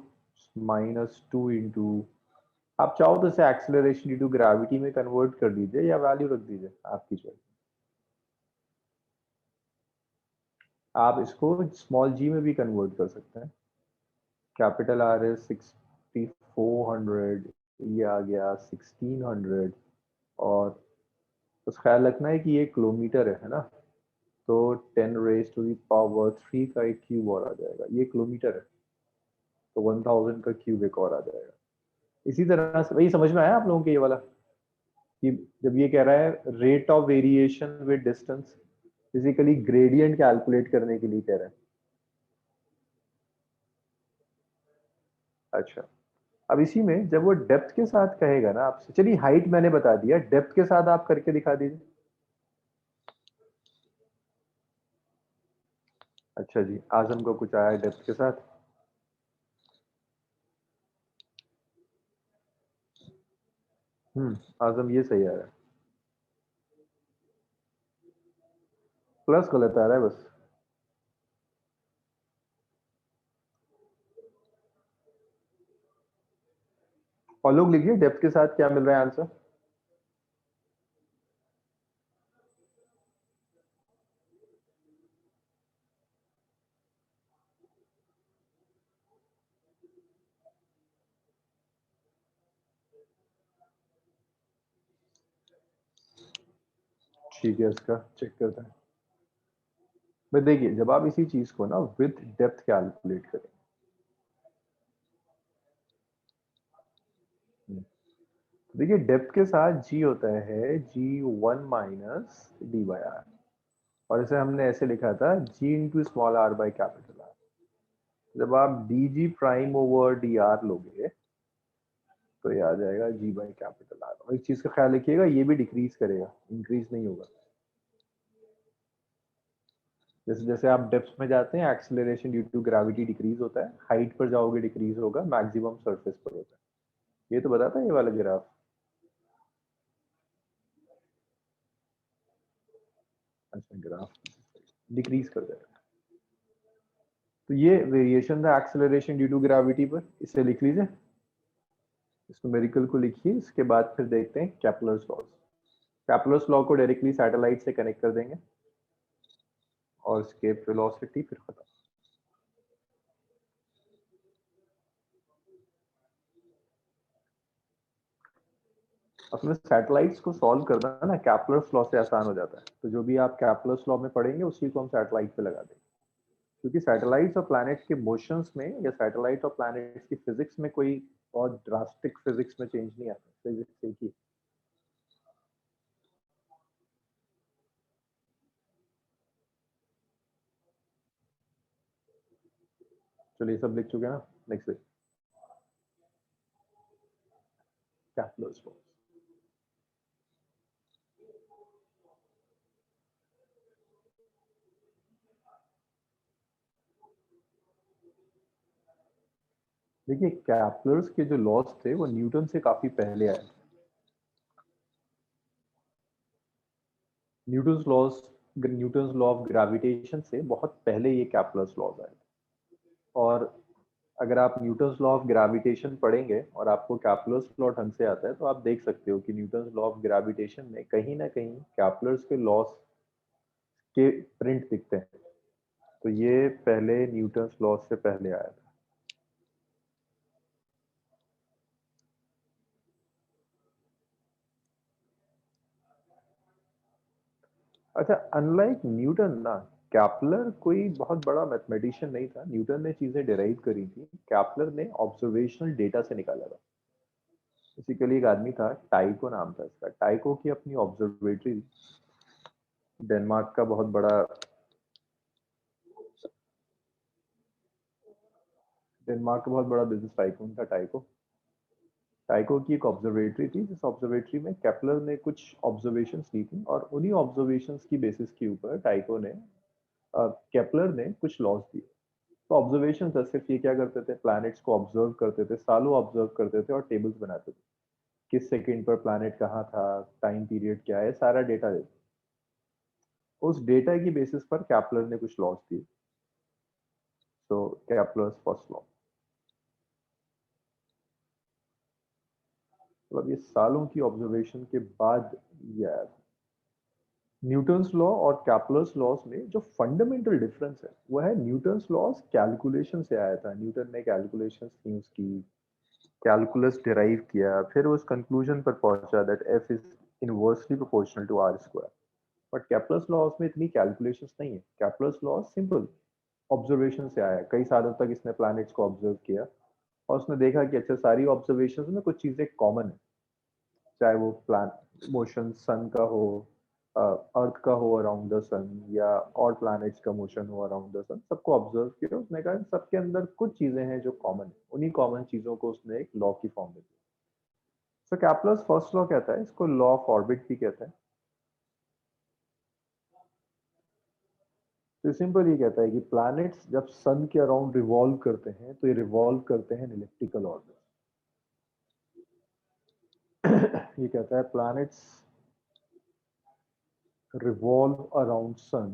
-2 इंटू, आप चाहो तो इसे एक्सेलरेशन ड्यू टू ग्रेविटी में कन्वर्ट कर दीजिए या वैल्यू रख दीजिए, आपकी चॉइस। आप इसको स्मॉल जी में भी कन्वर्ट कर सकते हैं। कैपिटल आर इज 6400, ये आ गया 1600, और बस ख्याल रखना है कि ये किलोमीटर है ना, तो 10⁻³ का एक क्यूब और आ जाएगा। ये किलोमीटर है तो 1000 का क्यूब एक और आ जाएगा। इसी तरह से वही समझ में आया आप लोगों के ये वाला, कि जब ये कह रहा है rate of variation with distance, physically gradient calculate करने के लिए कह रहा है। अच्छा, अब इसी में जब वो डेप्थ के साथ कहेगा ना आपसे, चलिए हाइट मैंने बता दिया, डेप्थ के साथ आप करके दिखा दीजिए। अच्छा जी, आजम को कुछ आया डेप्थ के साथ। आजम ये सही आ रहा है, प्लस गलत आ रहा है बस। और लोग लिखिए डेप्थ के साथ क्या मिल रहा है आंसर। ठीक है, इसका चेक करते हैं। मैं देखिए जब आप इसी चीज को ना विथ डेप्थ कैलकुलेट करें, देखिए डेप्थ के साथ जी होता है G1 minus d by are, और इसे हमने ऐसे लिखा था g into small r by capital r. जब आप डी जी प्राइम ओवर डी आर लोगे तो ये आ जाएगा जी बाई कैपिटल आर। और एक चीज का ख्याल रखिएगा, ये भी डिक्रीज करेगा, इंक्रीज नहीं होगा। जैसे जैसे आप डेप्थ में जाते हैं acceleration due to gravity decrease होता है, हाइट पर जाओगे डिक्रीज होगा, मैक्सिमम सरफेस पर होता है। ये तो बताता है ये वाला ग्राफ। अच्छा, ग्राफ डिक्रीज कर देगा। तो ये वेरिएशन था एक्सेलरेशन ड्यू टू ग्रेविटी पर, इसे लिख लीजिए। इस न्यूमेरिकल को लिखिए, इसके बाद फिर देखते हैं कैपलर्स लॉ। कैपलर्स लॉ को डायरेक्टली सैटेलाइट से कनेक्ट कर देंगे और escape velocity फिर खत्म। अपने सैटेलाइट्स को सॉल्व करना ना कैप्लर्स लॉ से आसान हो जाता है, तो जो भी आप कैप्लर्स लॉ में पढ़ेंगे उसी को हम सैटेलाइट पे लगा देंगे, क्योंकि सैटेलाइट्स और प्लैनेट्स के मोशंस में या सैटेलाइट और प्लैनेट्स की फिजिक्स में कोई बहुत ड्रास्टिक फिजिक्स में चेंज नहीं आता, फिजिक्स एक ही। चलिए सब लिख चुके हैं ना, नेक्स्ट कैप्लर्स लॉ। देखिए कैप्लर्स के जो लॉज थे वो न्यूटन से काफी पहले आए। न्यूटन्स लॉ ऑफ ग्रेविटेशन से बहुत पहले ये कैप्लर्स लॉज आए। और अगर आप न्यूटन्स लॉ ऑफ ग्रेविटेशन पढ़ेंगे और आपको कैप्लर्स लॉ ढंग से आता है तो आप देख सकते हो कि न्यूटन्स लॉ ऑफ ग्रेविटेशन में कहीं ना कहीं कैप्लर्स के लॉस के प्रिंट दिखते हैं। तो ये पहले न्यूटन्स लॉ से पहले आया था। अच्छा, अनलाइक न्यूटन ना, कैप्लर कोई बहुत बड़ा मैथमेटिशियन नहीं था। न्यूटन ने चीजें डिराइव करी थी, कैप्लर ने ऑब्जर्वेशनल डेटा से निकाला था। बेसिकली एक आदमी था, टाइको नाम था इसका। टाइको की अपनी ऑब्जर्वेटरी, डेनमार्क का बहुत बड़ा, डेनमार्क का बहुत बड़ा बिजनेस टाइकून था टाइको। टाइको की एक ऑब्जर्वेटरी थी, जिस ऑब्जर्वेटरी में केपलर ने कुछ ऑब्जर्वेशंस ली थी, और उन्हीं ऑब्जर्वेशंस की बेसिस के ऊपर टाइको ने, केपलर ने कुछ लॉज दिए। तो ऑब्जर्वेशन था, सिर्फ ये क्या करते थे, प्लैनेट्स को ऑब्जर्व करते थे, सालों ऑब्जर्व करते थे और टेबल्स बनाते थे, किस सेकंड पर प्लैनेट कहाँ था, टाइम पीरियड क्या है, सारा डेटा देते। उस डेटा की बेसिस पर केपलर ने कुछ लॉज दिए। सो केपलर्स फर्स्ट लॉ, मतलब ये सालों की ऑब्जर्वेशन के बाद ये आया था। न्यूटन्स लॉ और कैप्लर्स लॉस में जो फंडामेंटल डिफरेंस है वो है, न्यूटन्स लॉस कैलकुलेशन से आया था। न्यूटन ने कैलकुलेशंस की, उसकी कैलकुलस डिराइव किया, फिर उस कंक्लूजन पर पहुंचा that F is inversely proportional to R square. But Kepler's laws में इतनी कैलकुलेशंस नहीं है। कैप्लर्स लॉस सिंपल ऑब्जर्वेशन से आया। कई सालों तक इसने प्लैनेट्स को ऑब्जर्व किया और उसने देखा कि अच्छा, सारी ऑब्जर्वेशंस में कुछ चीजें कॉमन है, चाहे वो प्लान मोशन सन का हो, अर्थ का हो अराउंड द सन, या और प्लैनेट्स का मोशन हो अराउंड द सन, सबको ऑब्जर्व किया। उसने कहा सबके अंदर कुछ चीजें हैं जो कॉमन है, उन्हीं कॉमन चीजों को उसने एक लॉ की फॉर्म में दिया। सो कैप्लर्स फर्स्ट लॉ कहता है, इसको लॉ ऑफ ऑर्बिट भी कहता है। तो सिंपल ये कहता है कि प्लैनेट्स जब सन के अराउंड रिवॉल्व करते हैं तो ये रिवॉल्व करते हैं इलिप्टिकल ऑर्बिट। ये कहता है planets revolve around sun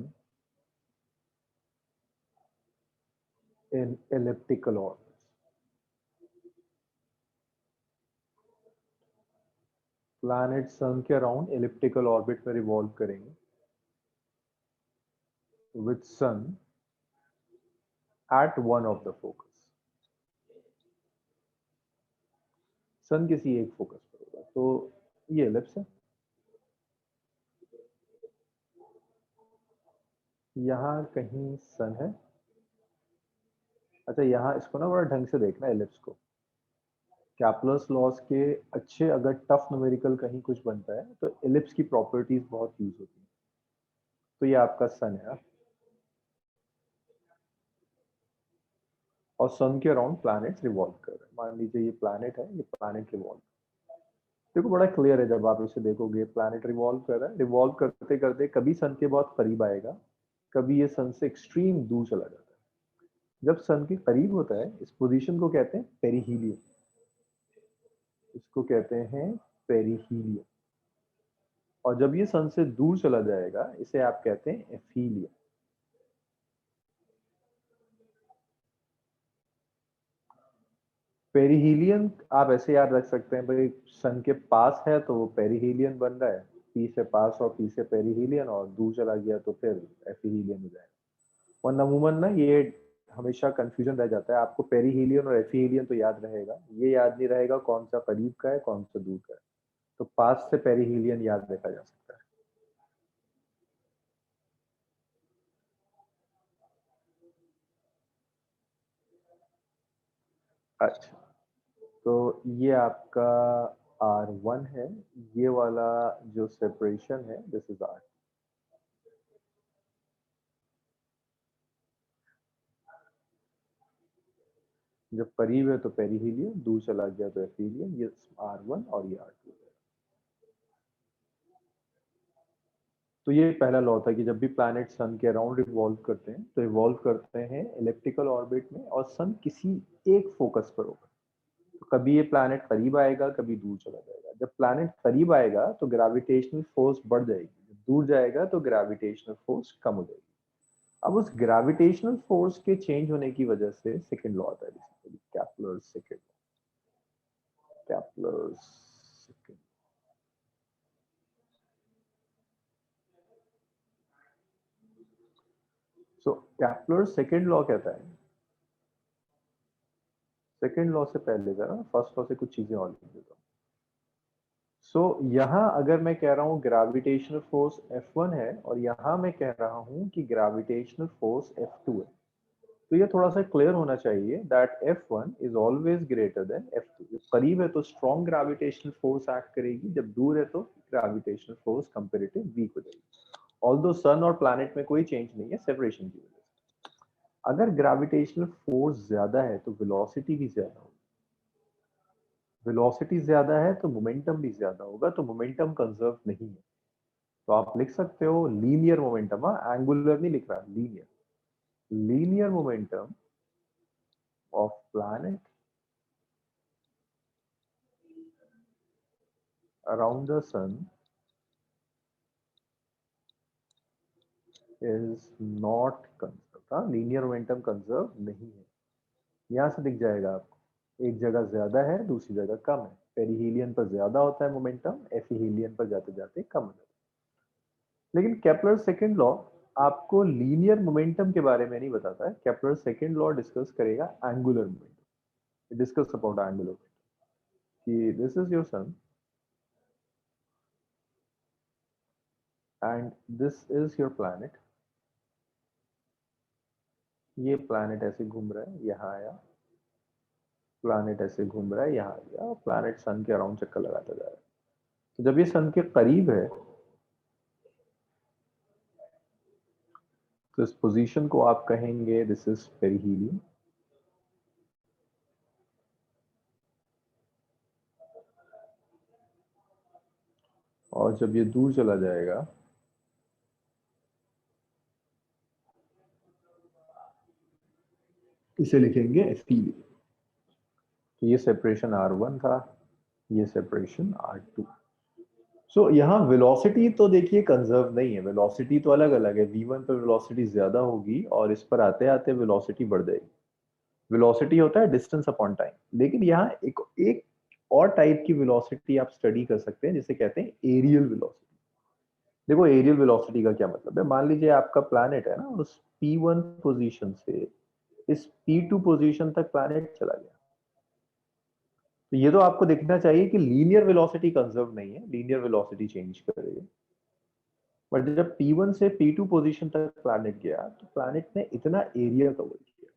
in elliptical orbits. Planet sun के अराउंड एलिप्टिकल ऑर्बिट में रिवॉल्व करेंगे with sun at one of the focus. Sun किसी एक फोकस पर होगा। तो ये एलिप्स है, यहाँ कहीं सन है। अच्छा, यहाँ इसको ना बड़ा ढंग से देखना एलिप्स को। कैप्लर्स लॉस के अच्छे अगर टफ न्यूमेरिकल कहीं कुछ बनता है तो एलिप्स की प्रॉपर्टीज बहुत यूज होती है। तो ये आपका सन है, और सन के अराउंड प्लैनेट्स रिवॉल्व कर रहे हैं। मान लीजिए ये प्लैनेट है, ये प्लैनेट रिवॉल्व, देखो बड़ा क्लियर है जब आप इसे देखोगे। प्लैनेट रिवॉल्व कर रहा है, रिवॉल्व करते करते कभी सन के बहुत करीब आएगा, कभी ये सन से एक्सट्रीम दूर चला जाता है। जब सन के करीब होता है इस पोजीशन को कहते हैं पेरिहीलियम, इसको कहते हैं पेरिहीलियम। और जब ये सन से दूर चला जाएगा इसे आप कहते हैं एफीलियम। पेरिहीलियन आप ऐसे याद रख सकते हैं भाई, सन के पास है तो वो पेरिहीलियन बन रहा है, पी से पास और पी से पेरिहीलियन, और दूर चला गया तो फिर एफीलियन हो जाएगा। और अमूमन ना ये हमेशा कंफ्यूजन रह जाता है, आपको पेरिहीलियन और एफीलियन तो याद रहेगा, ये याद नहीं रहेगा कौन सा करीब का है कौन सा दूर का है। तो पास से पेरिहीलियन याद रखा जा सकता है। अच्छा, तो ये आपका R1 है, ये वाला जो सेपरेशन है दिस इज R। जब करीब है तो पेरिहीलियन, दूर चला गया तो एफीलियन, ये R1 और ये R2 है। तो ये पहला लॉ था कि जब भी प्लैनेट सन के अराउंड इवॉल्व करते हैं तो इवॉल्व करते हैं इलेप्टिकल ऑर्बिट में, और सन किसी एक फोकस पर होगा। तो कभी ये प्लैनेट करीब आएगा, कभी दूर चला जाएगा। जब प्लैनेट करीब आएगा तो ग्रेविटेशनल फोर्स बढ़ जाएगी, जब दूर जाएगा तो ग्रेविटेशनल फोर्स कम हो जाएगी। अब उस ग्रेविटेशनल फोर्स के चेंज होने की वजह से सेकंड लॉ आता है, Kepler's second. Kepler's second. So Kepler's second law कहता है, सेकंड लॉ से पहले जरा फर्स्ट लॉ से कुछ चीजें और लिख देता हूँ। सो यहाँ अगर मैं कह रहा हूँ ग्रेविटेशनल फोर्स F1 है, और यहाँ मैं कह रहा हूँ कि ग्रेविटेशनल फोर्स F2 है, तो ये थोड़ा सा क्लियर होना चाहिए that F1 is always greater than F2। जब करीब है तो स्ट्रॉन्ग ग्रेविटेशनल फोर्स एक्ट करेगी, जब दूर है तो ग्रेविटेशनल फोर्स कंपैरेटिव वीक हो जाएगी। ऑल्दो सन और प्लैनेट में कोई चेंज नहीं है सेपरेशन की वजह से। अगर ग्रेविटेशनल फोर्स ज्यादा है तो वेलोसिटी भी ज्यादा होगी, वेलोसिटी ज्यादा है तो मोमेंटम भी ज्यादा होगा, तो मोमेंटम कंजर्व नहीं है। तो आप लिख सकते हो लीनियर मोमेंटम, एंगुलर नहीं लिख रहा, linear. Linear momentum of planet around the sun is not conserved। हाँ, लीनियर मोमेंटम कंजर्व नहीं है। यहाँ से दिख जाएगा आपको, एक जगह ज्यादा है, दूसरी जगह कम है। पेरिहीलियन पर ज्यादा होता है मोमेंटम, एफिहीलियन पर जाते जाते कम हो जाता है। लेकिन केपलर सेकंड लॉ आपको लीनियर मोमेंटम के बारे में नहीं बताता है। केपलर सेकंड लॉ डिस्कस करेगा angular momentum, discuss about angular momentum कि this is your sun and this is your planet. ये प्लैनेट ऐसे घूम रहा है, यहाँ आया, प्लैनेट ऐसे घूम रहा है, यहाँ आ गया, प्लैनेट सन के अराउंड चक्कर लगाता जा रहा है। तो जब ये सन के करीब है तो इस पोजीशन को आप कहेंगे दिस इज पेरिहीलियन। और जब ये दूर चला जाएगा इसे लिखेंगे एफीलियन। तो ये सेपरेशन R1 था, ये सेपरेशन R2। सो यहाँ वेलोसिटी तो देखिए कंजर्व नहीं है, वेलोसिटी तो अलग अलग है। v1 पर वेलोसिटी ज्यादा होगी और इस पर आते आते वेलोसिटी बढ़ जाएगी। वेलोसिटी होता है डिस्टेंस अपॉन टाइम, लेकिन यहाँ एक एक और टाइप की वेलोसिटी आप स्टडी कर सकते हैं जिसे कहते हैं एरियल वेलोसिटी। देखो एरियल वेलोसिटी का क्या मतलब है, मान लीजिए आपका प्लैनेट है ना, उस P1 पोजीशन से इस P2 पोजीशन तक प्लैनेट चला गया। तो ये तो आपको देखना चाहिए कि लीनियर वेलोसिटी कंजर्व नहीं है, लीनियर वेलोसिटी चेंज करेगा। बट जब P1 से P2 पोजीशन तक प्लैनेट गया तो प्लैनेट ने इतना एरिया कवर किया,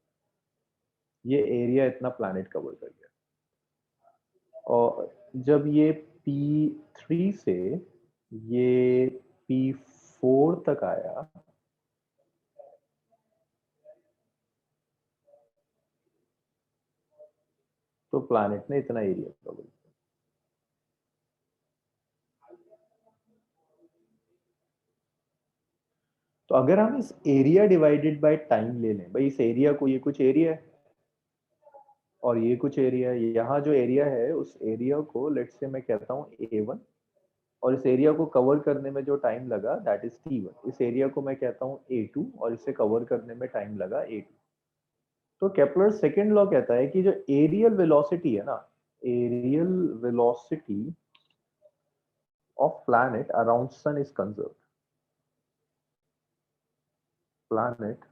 ये एरिया इतना प्लैनेट कवर कर गया। और जब ये P3 से ये P4 तक आया तो प्लैनेट ने इतना एरिया कवर किया। तो अगर हम इस एरिया डिवाइडेड बाय टाइम ले लें, भाई इस एरिया को, ये कुछ एरिया है और ये कुछ एरिया है, यहाँ जो एरिया है उस एरिया को लेट्स से मैं कहता हूँ A1, और इस एरिया को कवर करने में जो टाइम लगा दैट इज T1। इस एरिया को मैं कहता हूँ A2 और इसे कवर करने में टाइम लगा A2। तो केपलर सेकंड लॉ कहता है कि जो एरियल वेलोसिटी है ना, areal velocity of planet around sun is conserved. Planet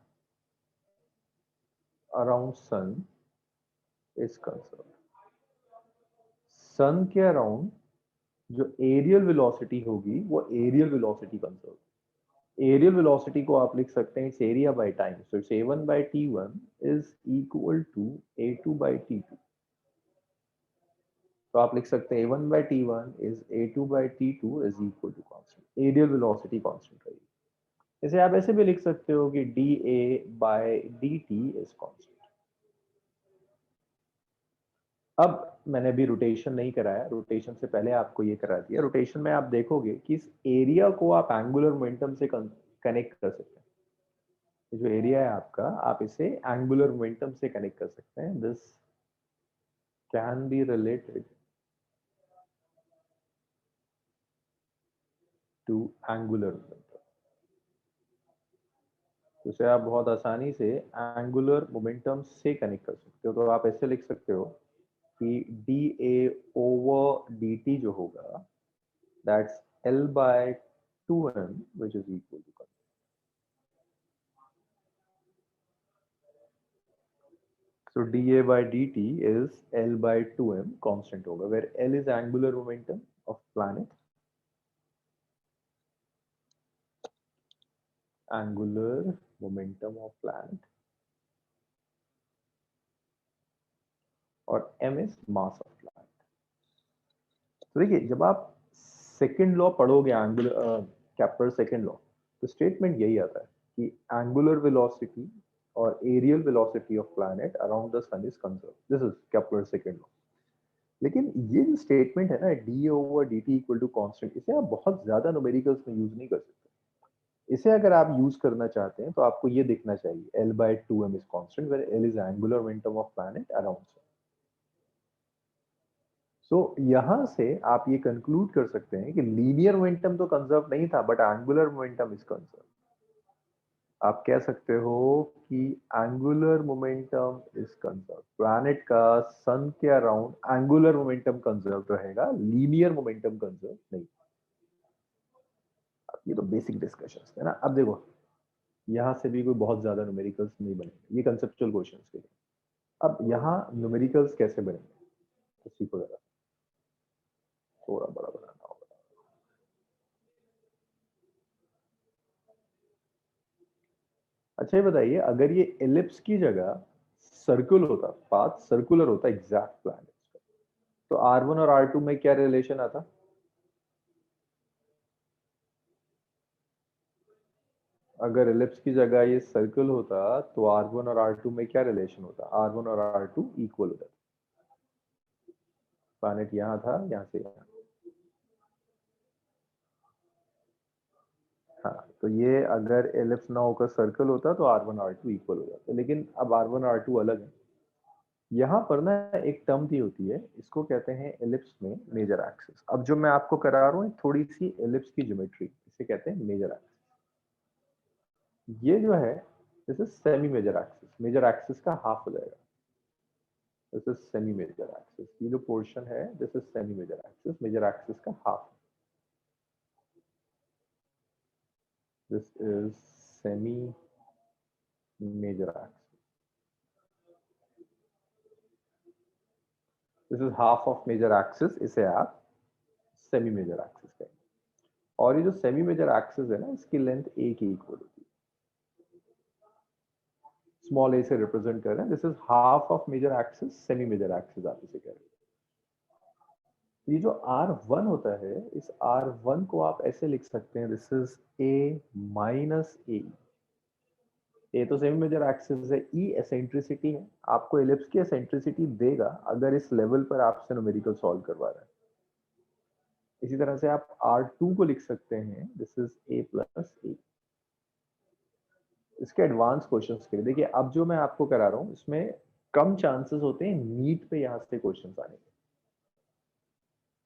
around sun is conserved. Sun के अराउंड जो एरियल वेलोसिटी होगी वो areal velocity conserve. Areal velocity को आप लिख सकते हैं it's area by time, so it's a1/t1 is equal to a2/t2। तो आप लिख सकते हैं a1/t1 is a2/t2 is equal to constant, areal velocity constant रहेगी। इसे आप ऐसे भी लिख सकते हो कि dA/dt इज कांस्टेंट। अब मैंने अभी रोटेशन नहीं कराया, रोटेशन से पहले आपको ये करा दिया। रोटेशन में आप देखोगे कि इस एरिया को आप एंगुलर मोमेंटम से कनेक्ट कर सकते हैं। ये जो एरिया है आपका, आप इसे एंगुलर मोमेंटम से कनेक्ट कर सकते हैं। This can be related to angular momentum. तो इसे आप बहुत आसानी से एंगुलर मोमेंटम से कनेक्ट कर सकते हो। तो आप ऐसे लिख सकते हो कि dA/dt जो होगा that's L/2m which is equal to, so dA/dt is L/2m constant होगा, where L is angular momentum of planet, angular momentum of planet, और m is mass of planet। तो देखिए जब आप सेकेंड लॉ पढ़ोगे, एंगुलर केप्लर सेकेंड लॉ, तो स्टेटमेंट यही आता है कि एंगुलर वेलोसिटी और areal velocity of planet around the sun is conserve. This is Kepler second law. लेकिन ये जो स्टेटमेंट है ना, dA/dt इक्वल टू कांस्टेंट, इसे आप बहुत ज्यादा न्यूमेरिकल्स में यूज नहीं कर सकते। इसे अगर आप यूज करना चाहते हैं तो आपको ये दिखना चाहिए L/2m is constant where L is angular momentum of planet around sun. So यहां से आप ये कंक्लूड कर सकते हैं कि लीनियर मोमेंटम तो कंजर्व नहीं था, but angular momentum is conserve. आप कह सकते हो कि angular momentum is conserve, planet का सन के अराउंड एंगुलर मोमेंटम कंजर्व रहेगा, लीनियर मोमेंटम कंजर्व नहीं। ये तो बेसिक डिस्कशन है ना। अब देखो यहाँ से भी कोई बहुत ज्यादा न्यूमेरिकल्स नहीं बनेंगे, ये कंसेप्चुअल क्वेश्चंस के लिए। अब यहाँ न्यूमेरिकल्स कैसे बनेंगे तो सीखो जरा, थोड़ा बड़ा बनाना होगा। अच्छा ये बताइए, अगर ये एलिप्स की जगह सर्कुल होता, पाथ सर्कुलर होता एग्जैक्ट प्लैनेट, तो R1 और R2 में क्या रिलेशन आता? अगर एलिप्स की जगह ये सर्कल होता तो R1 और R2 में क्या रिलेशन होता? R1 और R2 इक्वल होता। प्लैनेट यहाँ था, यहाँ से यहाँ। हाँ, तो ये अगर एलिप्स ना होकर सर्कल होता तो R1 R2 इक्वल हो जाता, लेकिन अब R1 R2 अलग है। यहाँ पर ना एक टर्म दी होती है, इसको कहते हैं एलिप्स में मेजर एक्सिस। अब जो मैं आपको करा रहा हूँ थोड़ी सी एलिप्स की ज्योमेट्री, इसे कहते हैं मेजर एक्सिस। ये जो है this is semi major axis, major axis का हाफ हो जाएगा। This is semi major axis, ये जो पोर्शन है this is semi major axis, major axis का half. This is semi major axis, this is half of major axis, इसे आप सेमी मेजर एक्सिस कहेंगे। और ये जो सेमी मेजर एक्सिस है ना, इसकी लेंथ ए के इक्वल होती है, स्मॉल ए से रिप्रेजेंट कर रहे हैं। This is half of major axis, semi major axis आप इसे कह रहे हैं। ये जो R1 होता है, इस R1 को आप ऐसे लिख सकते हैं, दिस इज A माइनस ए। ए तो सेमी मेजर एक्सिस है, ई एसेंट्रिसिटी है, आपको एलिप्स की एसेंट्रिसिटी देगा अगर इस लेवल पर आपसे न्यूमेरिकल सॉल्व करवा रहा है। इसी तरह से आप R2 को लिख सकते हैं, दिस इज A प्लस ए। इसके एडवांस क्वेश्चंस के लिए देखिए, अब जो मैं आपको करा रहा हूँ इसमें कम चांसेस होते हैं नीट पे यहाँ से क्वेश्चंस आने के,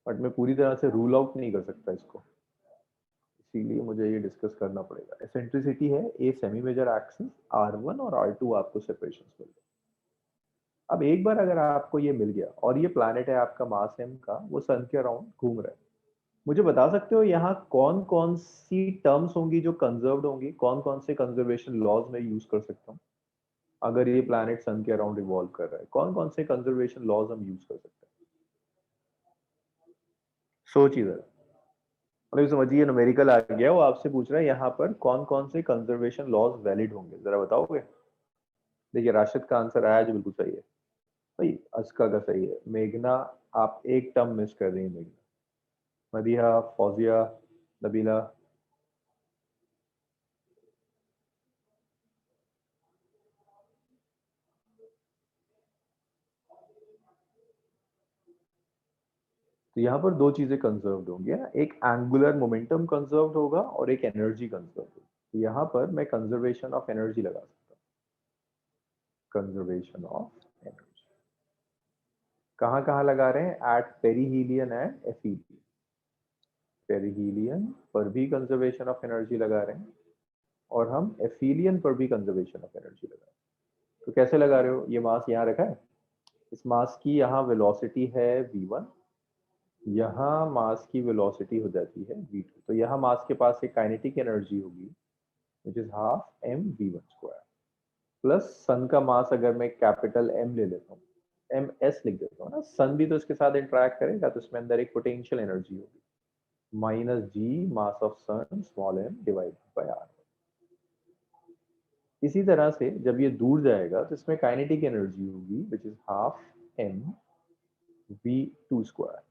बट मैं पूरी तरह से रूल आउट नहीं कर सकता इसको, इसीलिए मुझे ये डिस्कस करना पड़ेगा। एसेंट्रिसिटी है a semi major axis, R1 और R2 आपको सेपरेशन मिल गए। अब एक बार अगर आपको ये मिल गया और ये प्लैनेट है आपका मास m का, वो सन के अराउंड घूम रहा है, मुझे बता सकते हो यहाँ कौन कौन सी टर्म्स होंगी जो कंजर्व्ड होंगी, कौन कौन से कंजर्वेशन लॉज में यूज कर सकता हूँ? अगर ये प्लैनेट सन के अराउंड रिवॉल्व कर रहा है, कौन कौन से कंजर्वेशन लॉज हम यूज कर सकते हैं? सोचिए जरा, मतलब समझिए न्यूमेरिकल आ गया, वो आपसे पूछ रहा है यहाँ पर कौन कौन से कंजर्वेशन लॉज वैलिड होंगे, जरा बताओगे। देखिए राशिद का आंसर आया जो बिल्कुल सही है भाई, अस्का का सही है। मेघना, आप एक टर्म मिस कर रही हैं मेघना। मदीहा, फौजिया, नबीला। तो यहाँ पर दो चीजें कंजर्व्ड होंगी, एक एंगुलर मोमेंटम कंजर्व्ड होगा और एक एनर्जी कंजर्व होगी। तो यहाँ पर मैं कंजर्वेशन ऑफ एनर्जी लगा सकता हूँ, कंजर्वेशन ऑफ एनर्जी। कहाँ कहाँ लगा रहे हैं, एट पेरीहीलियन एंड एफीलियन। पेरीहीलियन पर भी कंजर्वेशन ऑफ एनर्जी लगा रहे हैं और हम एफीलियन पर भी कंजर्वेशन ऑफ एनर्जी लगा रहे हैं। तो कैसे लगा रहे हो, ये मास यहाँ रखा है, इस मास की यहाँ वेलोसिटी है v1, यहाँ मास की वेलोसिटी हो जाती है v2, तो यहाँ मास के पास एक काइनेटिक एनर्जी होगी which is half M v1 square, plus sun का मास अगर मैं कैपिटल एम ले लेता हूँ, एम एस लिख देता हूँ ना, सन भी तो इसके साथ इंटरेक्ट करेगा, तो इसमें अंदर एक पोटेंशियल एनर्जी होगी minus G mass of sun small M divide by R. इसी तरह से जब ये दूर जाएगा तो इसमें काइनेटिक एनर्जी होगी which is half M V two square.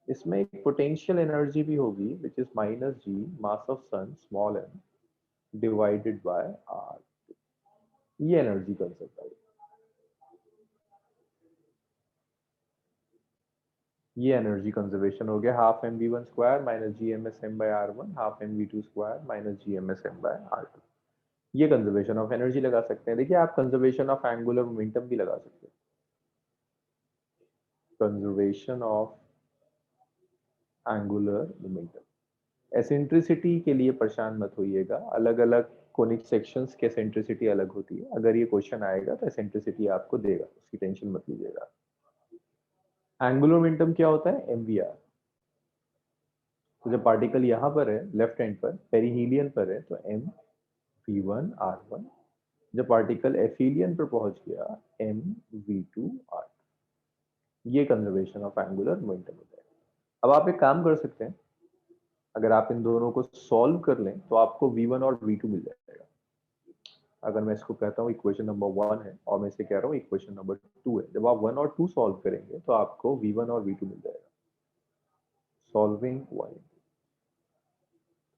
इसमें एक पोटेंशियल एनर्जी भी होगी which is minus G mass of sun small M divided by are. ये एनर्जी कंसेप्ट है, ये एनर्जी कंजर्वेशन हो गया, half M V one square minus G M S M by R one, half M V two square minus G M S M by R two. ये कंजर्वेशन ऑफ एनर्जी लगा सकते हैं। देखिए आप कंजर्वेशन ऑफ एंगुलर मोमेंटम भी लगा सकते हैं, conservation of angular momentum. Eccentricity के लिए परेशान मत होइएगा, अलग अलग कोनिक सेक्शंस के एसेंट्रिसिटी अलग होती है, अगर ये क्वेश्चन आएगा तो एसेंट्रिसिटी आपको देगा, उसकी टेंशन मत लीजिएगा। एंगुलर मोमेंटम क्या होता है, एम वी आर। तो जब पार्टिकल यहाँ पर है लेफ्ट हैंड पर पेरीहीलियन पर है तो M V one R one, जब पार्टिकल एफिलियन पर पहुंच गया एम वी टू आर। ये कंजर्वेशन ऑफ एंगुलर मोमेंटम होता है। अब आप एक काम कर सकते हैं, अगर आप इन दोनों को सॉल्व कर लें तो आपको v1 और v2 मिल जाएगा। अगर मैं इसको कहता हूँ इक्वेशन नंबर 1 है और मैं इसे कह रहा हूँ इक्वेशन नंबर 2 है, जब आप 1 और 2 सॉल्व करेंगे तो आपको v1 और v2 मिल जाएगा। सॉल्विंग 1,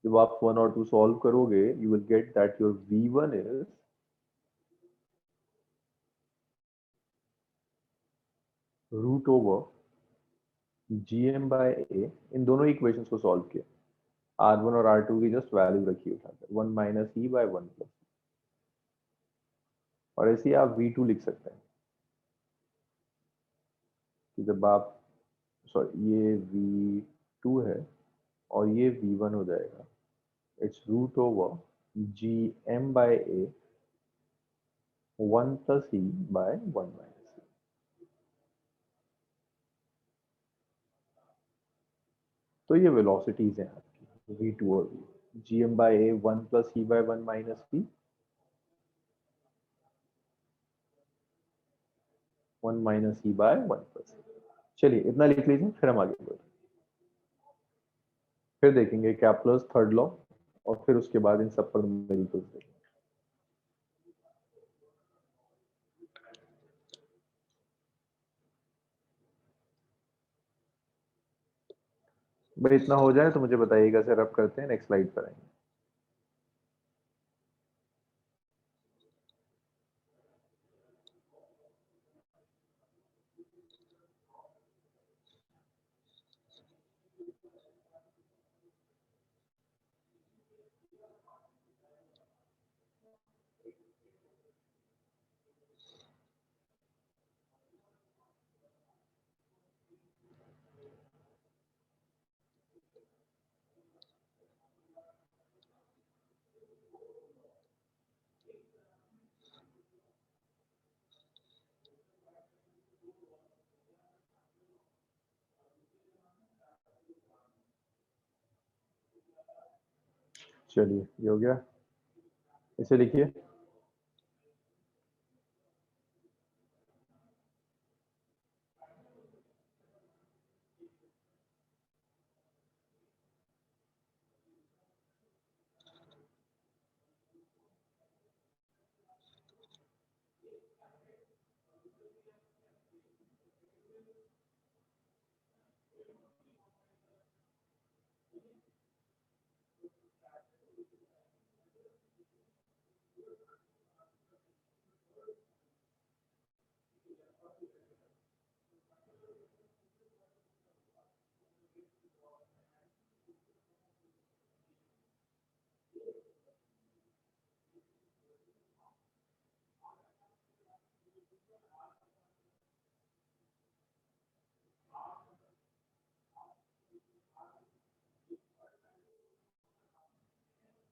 जब आप 1 और 2 सॉल्व करोगे you will get that your v1 is root over gm by a। इन दोनों इक्वेशंस को सॉल्व किया, r1 और r2 की जस्ट वैल्यू रखी उठाकर 1 माइनस ई बाय 1 प्लस, और ऐसे ही आप v2 लिख सकते हैं कि जब आप, सॉरी ये v2 है और ये v1 हो जाएगा, it's root over G M by A 1 plus E by 1 minus E. तो ये वेलोसिटीज हैं आपकी v2 और v, G M by A 1 plus E by 1 minus E, 1 minus E by 1 plus. चलिए इतना लिख लीजिए, फिर हम आगे बढ़ते हैं। फिर देखेंगे कैप्लर्स थर्ड लॉ और फिर उसके बाद इन सब पर न्यूमेरिकल्स देखेंगे। भाई इतना हो जाए तो मुझे बताइएगा सर, अब करते हैं नेक्स्ट स्लाइड पर आएंगे। चलिए ये हो गया, इसे लिखिए।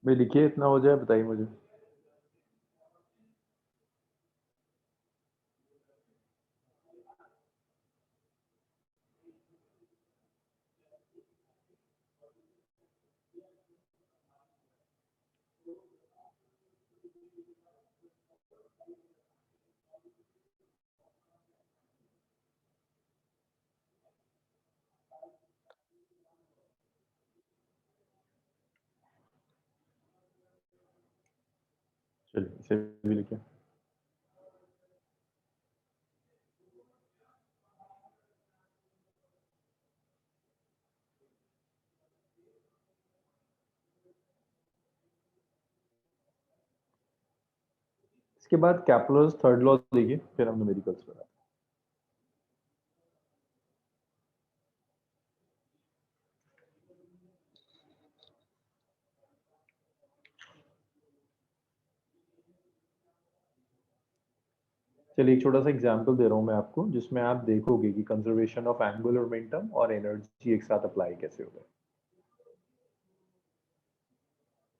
भाई लिखिए, इतना हो जाए बताइए मुझे। चलिए इसे भी लिखिए। इसके बाद कैप्लर्स थर्ड लॉ देखिए, फिर हम न्यूमेरिकल्स पर आते हैं। चलिए एक छोटा सा एग्जांपल दे रहा हूं मैं आपको, जिसमें आप देखोगे कि कंजर्वेशन ऑफ एंगुलर मोमेंटम और एनर्जी एक साथ अप्लाई कैसे होगा।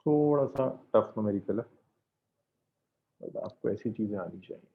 थोड़ा सा टफ न्यूमेरिकल है, बट आपको ऐसी चीजें आनी चाहिए।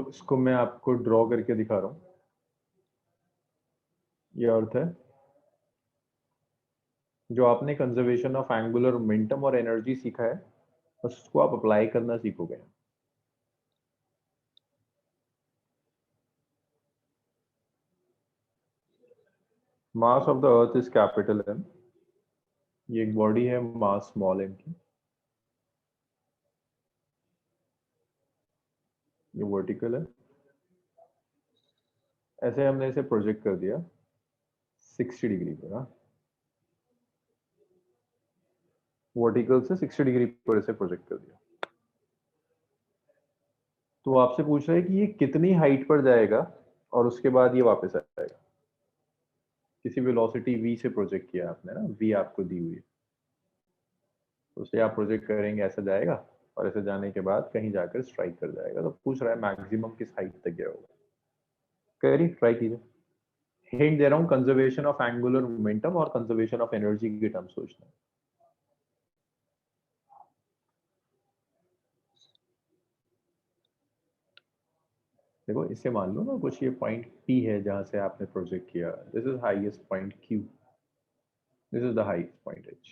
इसको मैं आपको ड्रॉ करके दिखा रहा हूँ। ये अर्थ है, जो आपने कंजर्वेशन ऑफ एंगुलर मोमेंटम और एनर्जी सीखा है, बस उसको आप अप्लाई करना सीखोगे। Mass of the earth is capital M. ये एक बॉडी है मास स्मॉल एम की। ये वर्टिकल है। ऐसे हमने इसे प्रोजेक्ट कर दिया 60 डिग्री पर। हाँ, वर्टिकल से 60 डिग्री पर इसे प्रोजेक्ट कर दिया। तो वो आपसे पूछ रहा है कि ये कितनी हाइट पर जाएगा और उसके बाद ये वापस आएगा। किसी वेलोसिटी v से प्रोजेक्ट किया आपने ना, v आपको दी हुई है, तो उसे आप प्रोजेक्ट करेंगे, ऐसा जाएगा और ऐसे जाने के बाद कहीं जाकर स्ट्राइक कर जाएगा। तो पूछ रहा है मैक्सिमम किस हाइट तक गया होगा। करिए, ट्राई कीजिए। हिंट दे रहा हूँ, कंजर्वेशन ऑफ एंगुलर मोमेंटम और कंजर्वेशन ऑफ एनर्जी के टर्म सोचना है। देखो इसे मान लो ना, कुछ ये पॉइंट P है जहां से आपने प्रोजेक्ट किया। This is highest point Q, this is the highest point H।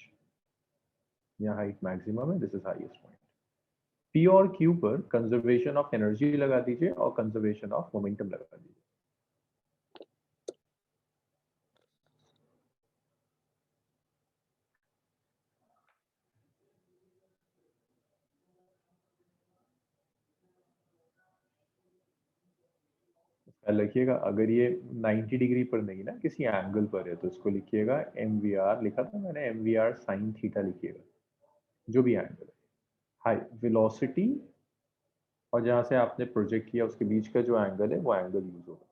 यहाँ हाइट मैक्सिमम है, this is highest point. P और Q पर कंजर्वेशन ऑफ एनर्जी लगा दीजिए और कंजर्वेशन ऑफ मोमेंटम लगा दीजिए। ख्याल रखिएगा, अगर ये 90 डिग्री पर नहीं ना, किसी एंगल पर है, तो इसको लिखिएगा MVR। लिखा था मैंने MVR साइन थीटा, लिखिएगा जो भी एंगल है। हाई वेलोसिटी और जहां से आपने प्रोजेक्ट किया उसके बीच का जो एंगल है, वो एंगल यूज होगा।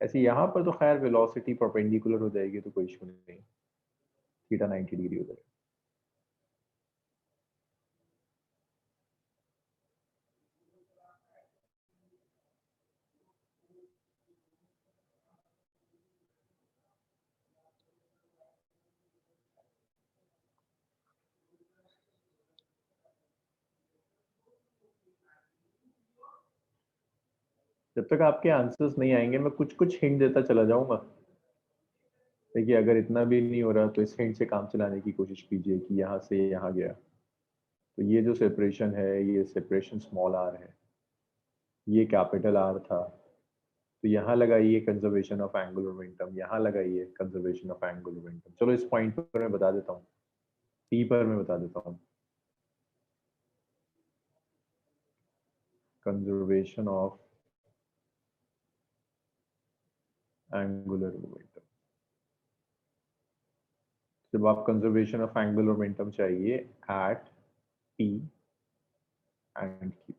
ऐसे यहाँ पर तो खैर वेलोसिटी परपेंडिकुलर हो जाएगी, तो कोई इशू नहीं। थीटा 90 डिग्री हो जाएगा। जब तक आपके आंसर्स नहीं आएंगे मैं कुछ कुछ हिंट देता चला जाऊंगा। देखिए अगर इतना भी नहीं हो रहा तो इस हिंट से काम चलाने की कोशिश कीजिए कि यहाँ से यहाँ गया, तो ये जो सेपरेशन है ये सेपरेशन स्मॉल आर है, ये कैपिटल आर था, तो यहाँ लगाइए कंजर्वेशन ऑफ एंगुलर मोमेंटम, यहाँ लगाइए कंजर्वेशन ऑफ एंगुलर मोमेंटम। चलो इस पॉइंट पर मैं बता देता हूँ, पी पर मैं बता देता हूँ, कंजर्वेशन ऑफ एंगुलर मोमेंटम। जब आप कंजर्वेशन ऑफ एंगुलर मोमेंटम चाहिए एट पी एंड क्यू,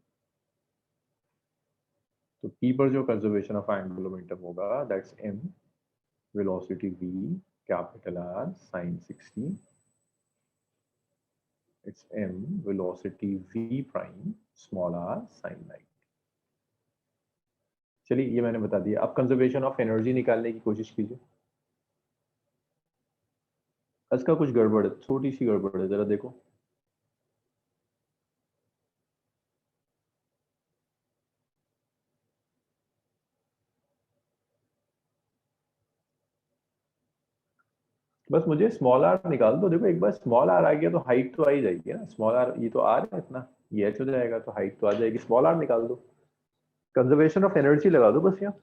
तो पी पर जो कंजर्वेशन ऑफ एंगुलर मोमेंटम होगा that's M velocity v capital R sin 60, it's m velocity v prime small r sin 90। चलिए ये मैंने बता दिया, अब कंजर्वेशन ऑफ एनर्जी निकालने की कोशिश कीजिए। इसका कुछ गड़बड़ है, छोटी सी गड़बड़ है, जरा देखो। बस मुझे स्मॉल आर निकाल दो। देखो एक बार स्मॉल आर आ गया तो हाइट तो आ ही जाएगी ना, स्मॉल आर ये तो आर है इतना, ये एच हो जाएगा तो हाइट तो आ जाएगी। स्मॉल आर निकाल दो, कंजर्वेशन ऑफ एनर्जी लगा दो बस यहाँ।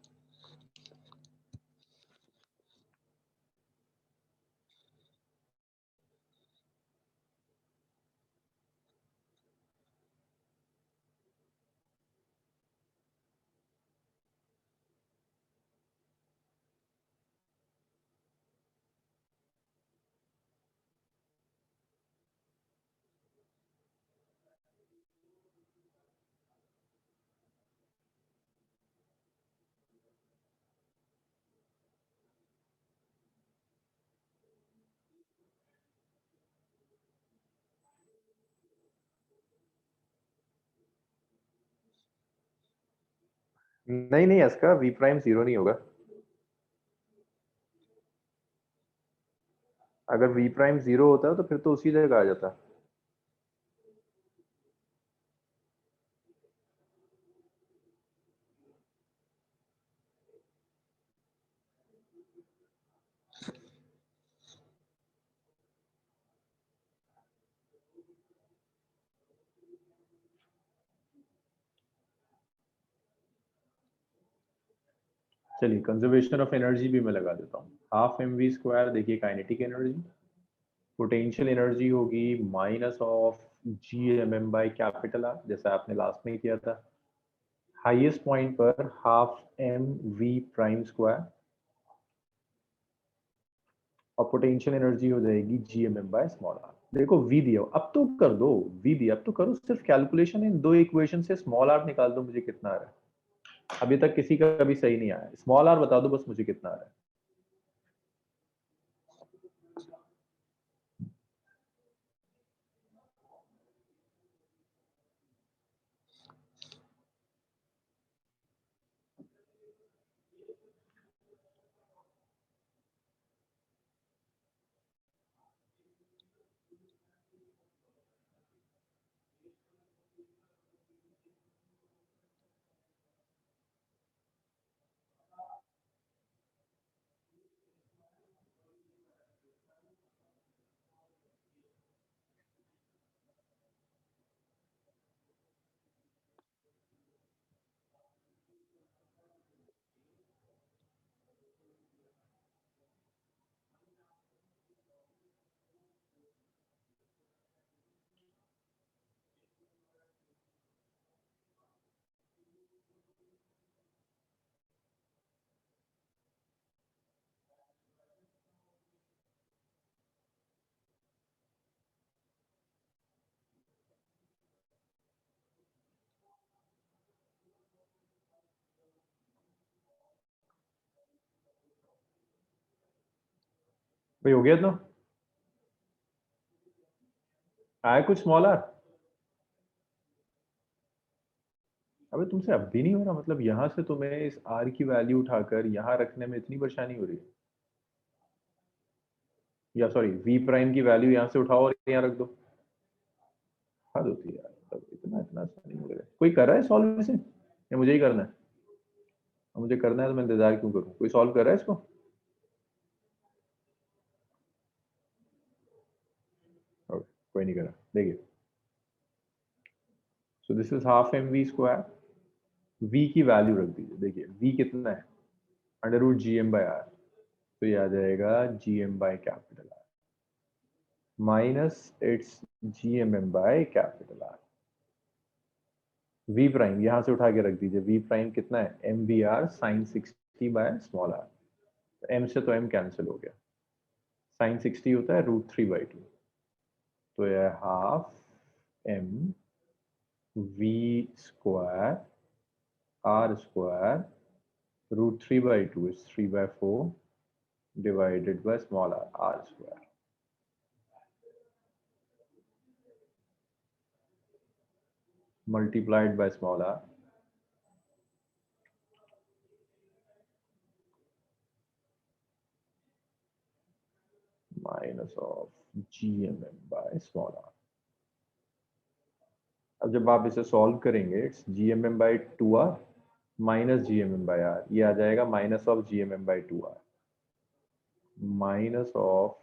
नहीं नहीं, इसका वी प्राइम जीरो नहीं होगा। अगर वी प्राइम जीरो होता तो फिर तो उसी जगह आ जाता। चलिए कंजर्वेशन ऑफ एनर्जी भी मैं लगा देता हूँ, हाफ एम वी स्क्वायर। देखिए काइनेटिक एनर्जी, पोटेंशियल एनर्जी होगी minus of G M M by capital R, जैसा आपने लास्ट में किया था। हाईएस्ट पॉइंट पर half M V prime square, और पोटेंशियल एनर्जी हो जाएगी G M M by small R. देखो वी दिया, अब तो कर दो, वी दिया अब तो करो, सिर्फ कैलकुलेशन इन दो इक्वेशन से स्मॉल आर निकाल दो मुझे कितना आ रहा है। अभी तक किसी का भी सही नहीं आया, स्मॉल आर बता दो बस मुझे कितना आ रहा है। भाई हो गया तो आया कुछ स्मॉल आर। अबे तुमसे अब भी नहीं हो रहा, मतलब यहाँ से तुम्हें इस आर की वैल्यू उठाकर यहाँ रखने में इतनी परेशानी हो रही है, या सॉरी वी प्राइम की वैल्यू यहाँ से उठाओ और यहाँ रख दो। हद होती है यार, मतलब इतना इतना आसान नहीं हो रहा है। कोई कर रहा है सॉल्व इसे या मुझे ही करना है? मुझे करना है तो मैं इंतजार क्यों करूं? कोई सॉल्व कर रहा है इसको? कोई नहीं कर रहा। देखिए, so this is half M V square. v की वैल्यू रख दीजिए। देखिए v कितना है, under root G M by R. तो ये आ जाएगा G M by capital R minus it's G M M by capital R. V prime यहां से उठा के रख दीजिए। वी प्राइम कितना है, M V R sine 60 by small R. M से तो एम कैंसिल हो गया। साइन 60 होता है √3/2। तो यह half M V square R square √3/2 is 3/4 divided by small r square multiplied by small r minus of gmm by small r। अब जब आप इसे सॉल्व करेंगे, it's gmm by 2r minus gmm by r। ये आ जाएगा minus of gmm by 2r minus of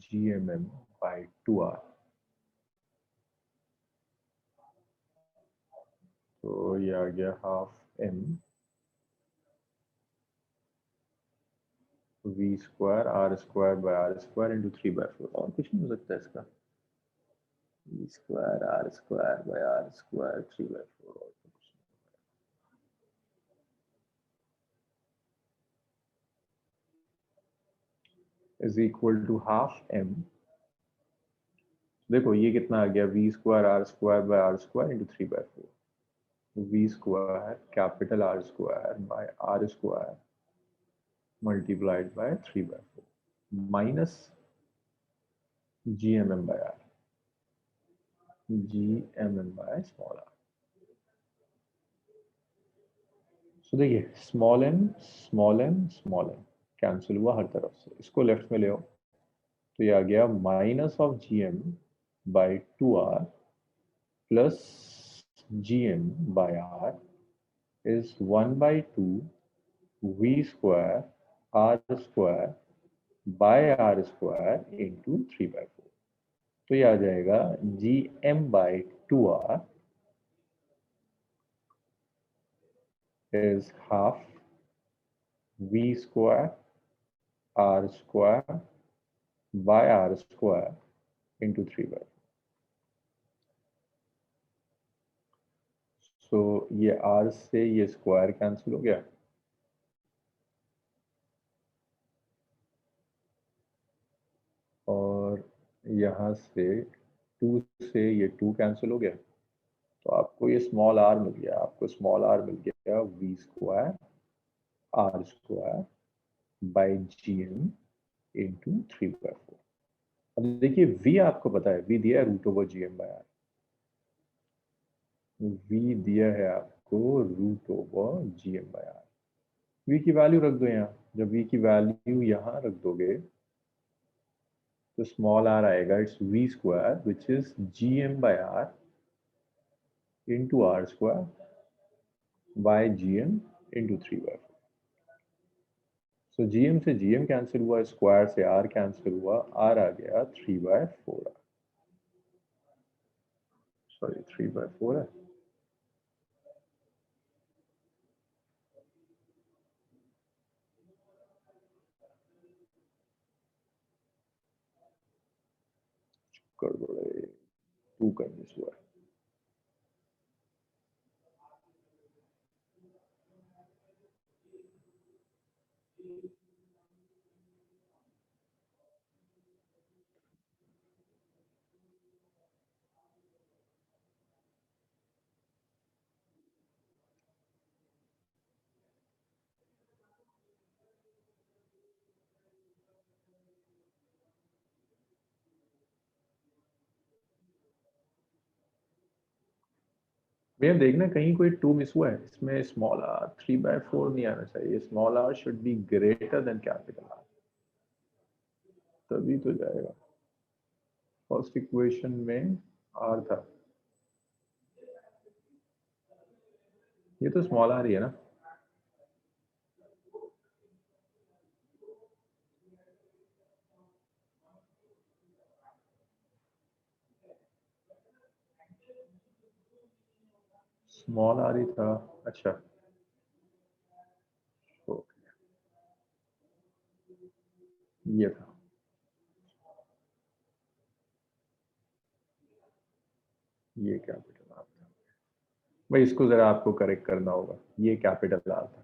gmm by 2r। तो ये आ गया half M V square R square by are square into 3/4। और कुछ नहीं हो सकता इसका। V square R square by are square 3/4 और कुछ is equal to half M. देखो ये कितना आ गया, V square R square by are square into 3/4। V square capital R square by are square multiplied by 3/4 minus G M M by R G M M by small R. So देखिए small M small M small M cancel हुआ हर तरफ से। इसको लेफ्ट में ले आओ तो ये आ गया minus of ji M by 2r plus G M by R is 1/2 V square R square by are square into 3/4। तो ये आ जाएगा G M by 2r is half v square r square by r square into 3/4। सो ये r से ये स्क्वायर कैंसिल हो गया। और यहाँ से 2 से ये 2 कैंसिल हो गया। तो आपको ये स्मॉल r मिल गया। आपको स्मॉल r मिल गया v square R square by G M into 3/4। अब देखिए v आपको पता है, v दिया है √/gm/r। v दिया है आपको √/gm/r। v की वैल्यू रख दो यहाँ। जब v की वैल्यू यहाँ रख दोगे तो स्मॉल r आएगा, it's v square which is gm/r into R square by gm into 3/4। So gm से gm कैंसिल हुआ, स्क्वायर से r कैंसिल हुआ, r आ गया 3/4। सॉरी 3/4 है। गड़बड़ 2 का मिस हुआ है। भैया देखना कहीं कोई 2 मिस हुआ है इसमें। स्मॉल r 3/4 नहीं आना चाहिए। Small r should be greater than capital R, तभी तो जाएगा। फर्स्ट इक्वेशन में r था, ये तो स्मॉल r ही है ना। स्मॉल आर ही था, अच्छा ओके, ये था। ये कैपिटल आर था भाई, इसको जरा आपको करेक्ट करना होगा, ये कैपिटल आर था।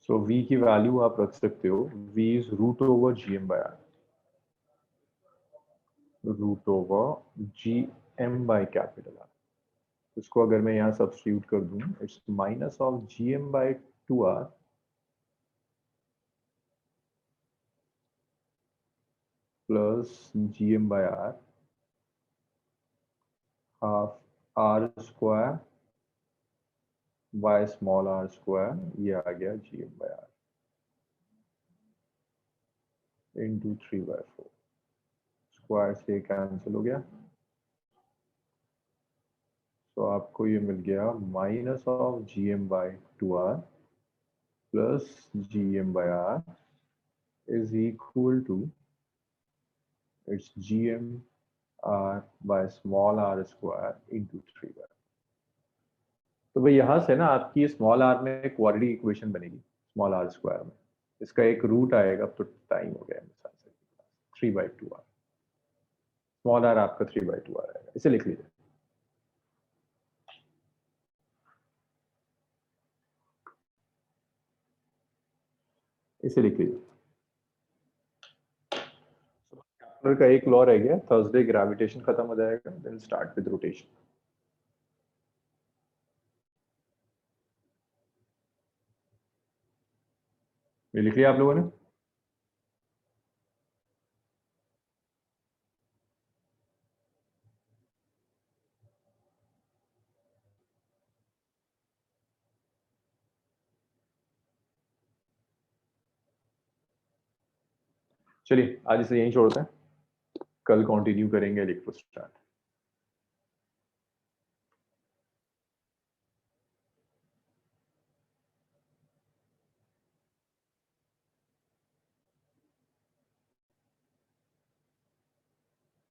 सो v की वैल्यू आप रख सकते हो, v is root over G M by R, root over G M by capital R. इसको अगर मैं यहाँ सब्स्टिट्यूट कर दूं, it's minus of G M by 2r plus G M by R half R square by small R square, ये आ गया G M by R into 3/4। Square से कैंसिल हो गया, तो आपको ये मिल गया minus of G M by 2r plus G M by R is equal to it's ji M R by small R square into 3/4। तो भाई यहाँ से ना आपकी स्मॉल आर में एक क्वाड्रेटिक इक्वेशन बनेगी स्मॉल आर स्क्वायर में, इसका एक रूट आएगा, तो टाइम हो गया मेरे साथ से, 3/2r। स्मॉल आर आपका 3/2r आएगा, इसे लिख लीजिए, इसे लिख लीजिए। का एक लॉ रह गया, थर्सडे ग्रेविटेशन खत्म हो जाएगा, देन स्टार्ट विद रोटेशन। ये लिख लिया आप लोगों ने? चलिए आज इसे यहीं छोड़ते हैं, कल कंटिन्यू करेंगे इलेक्ट्रोस्टैट।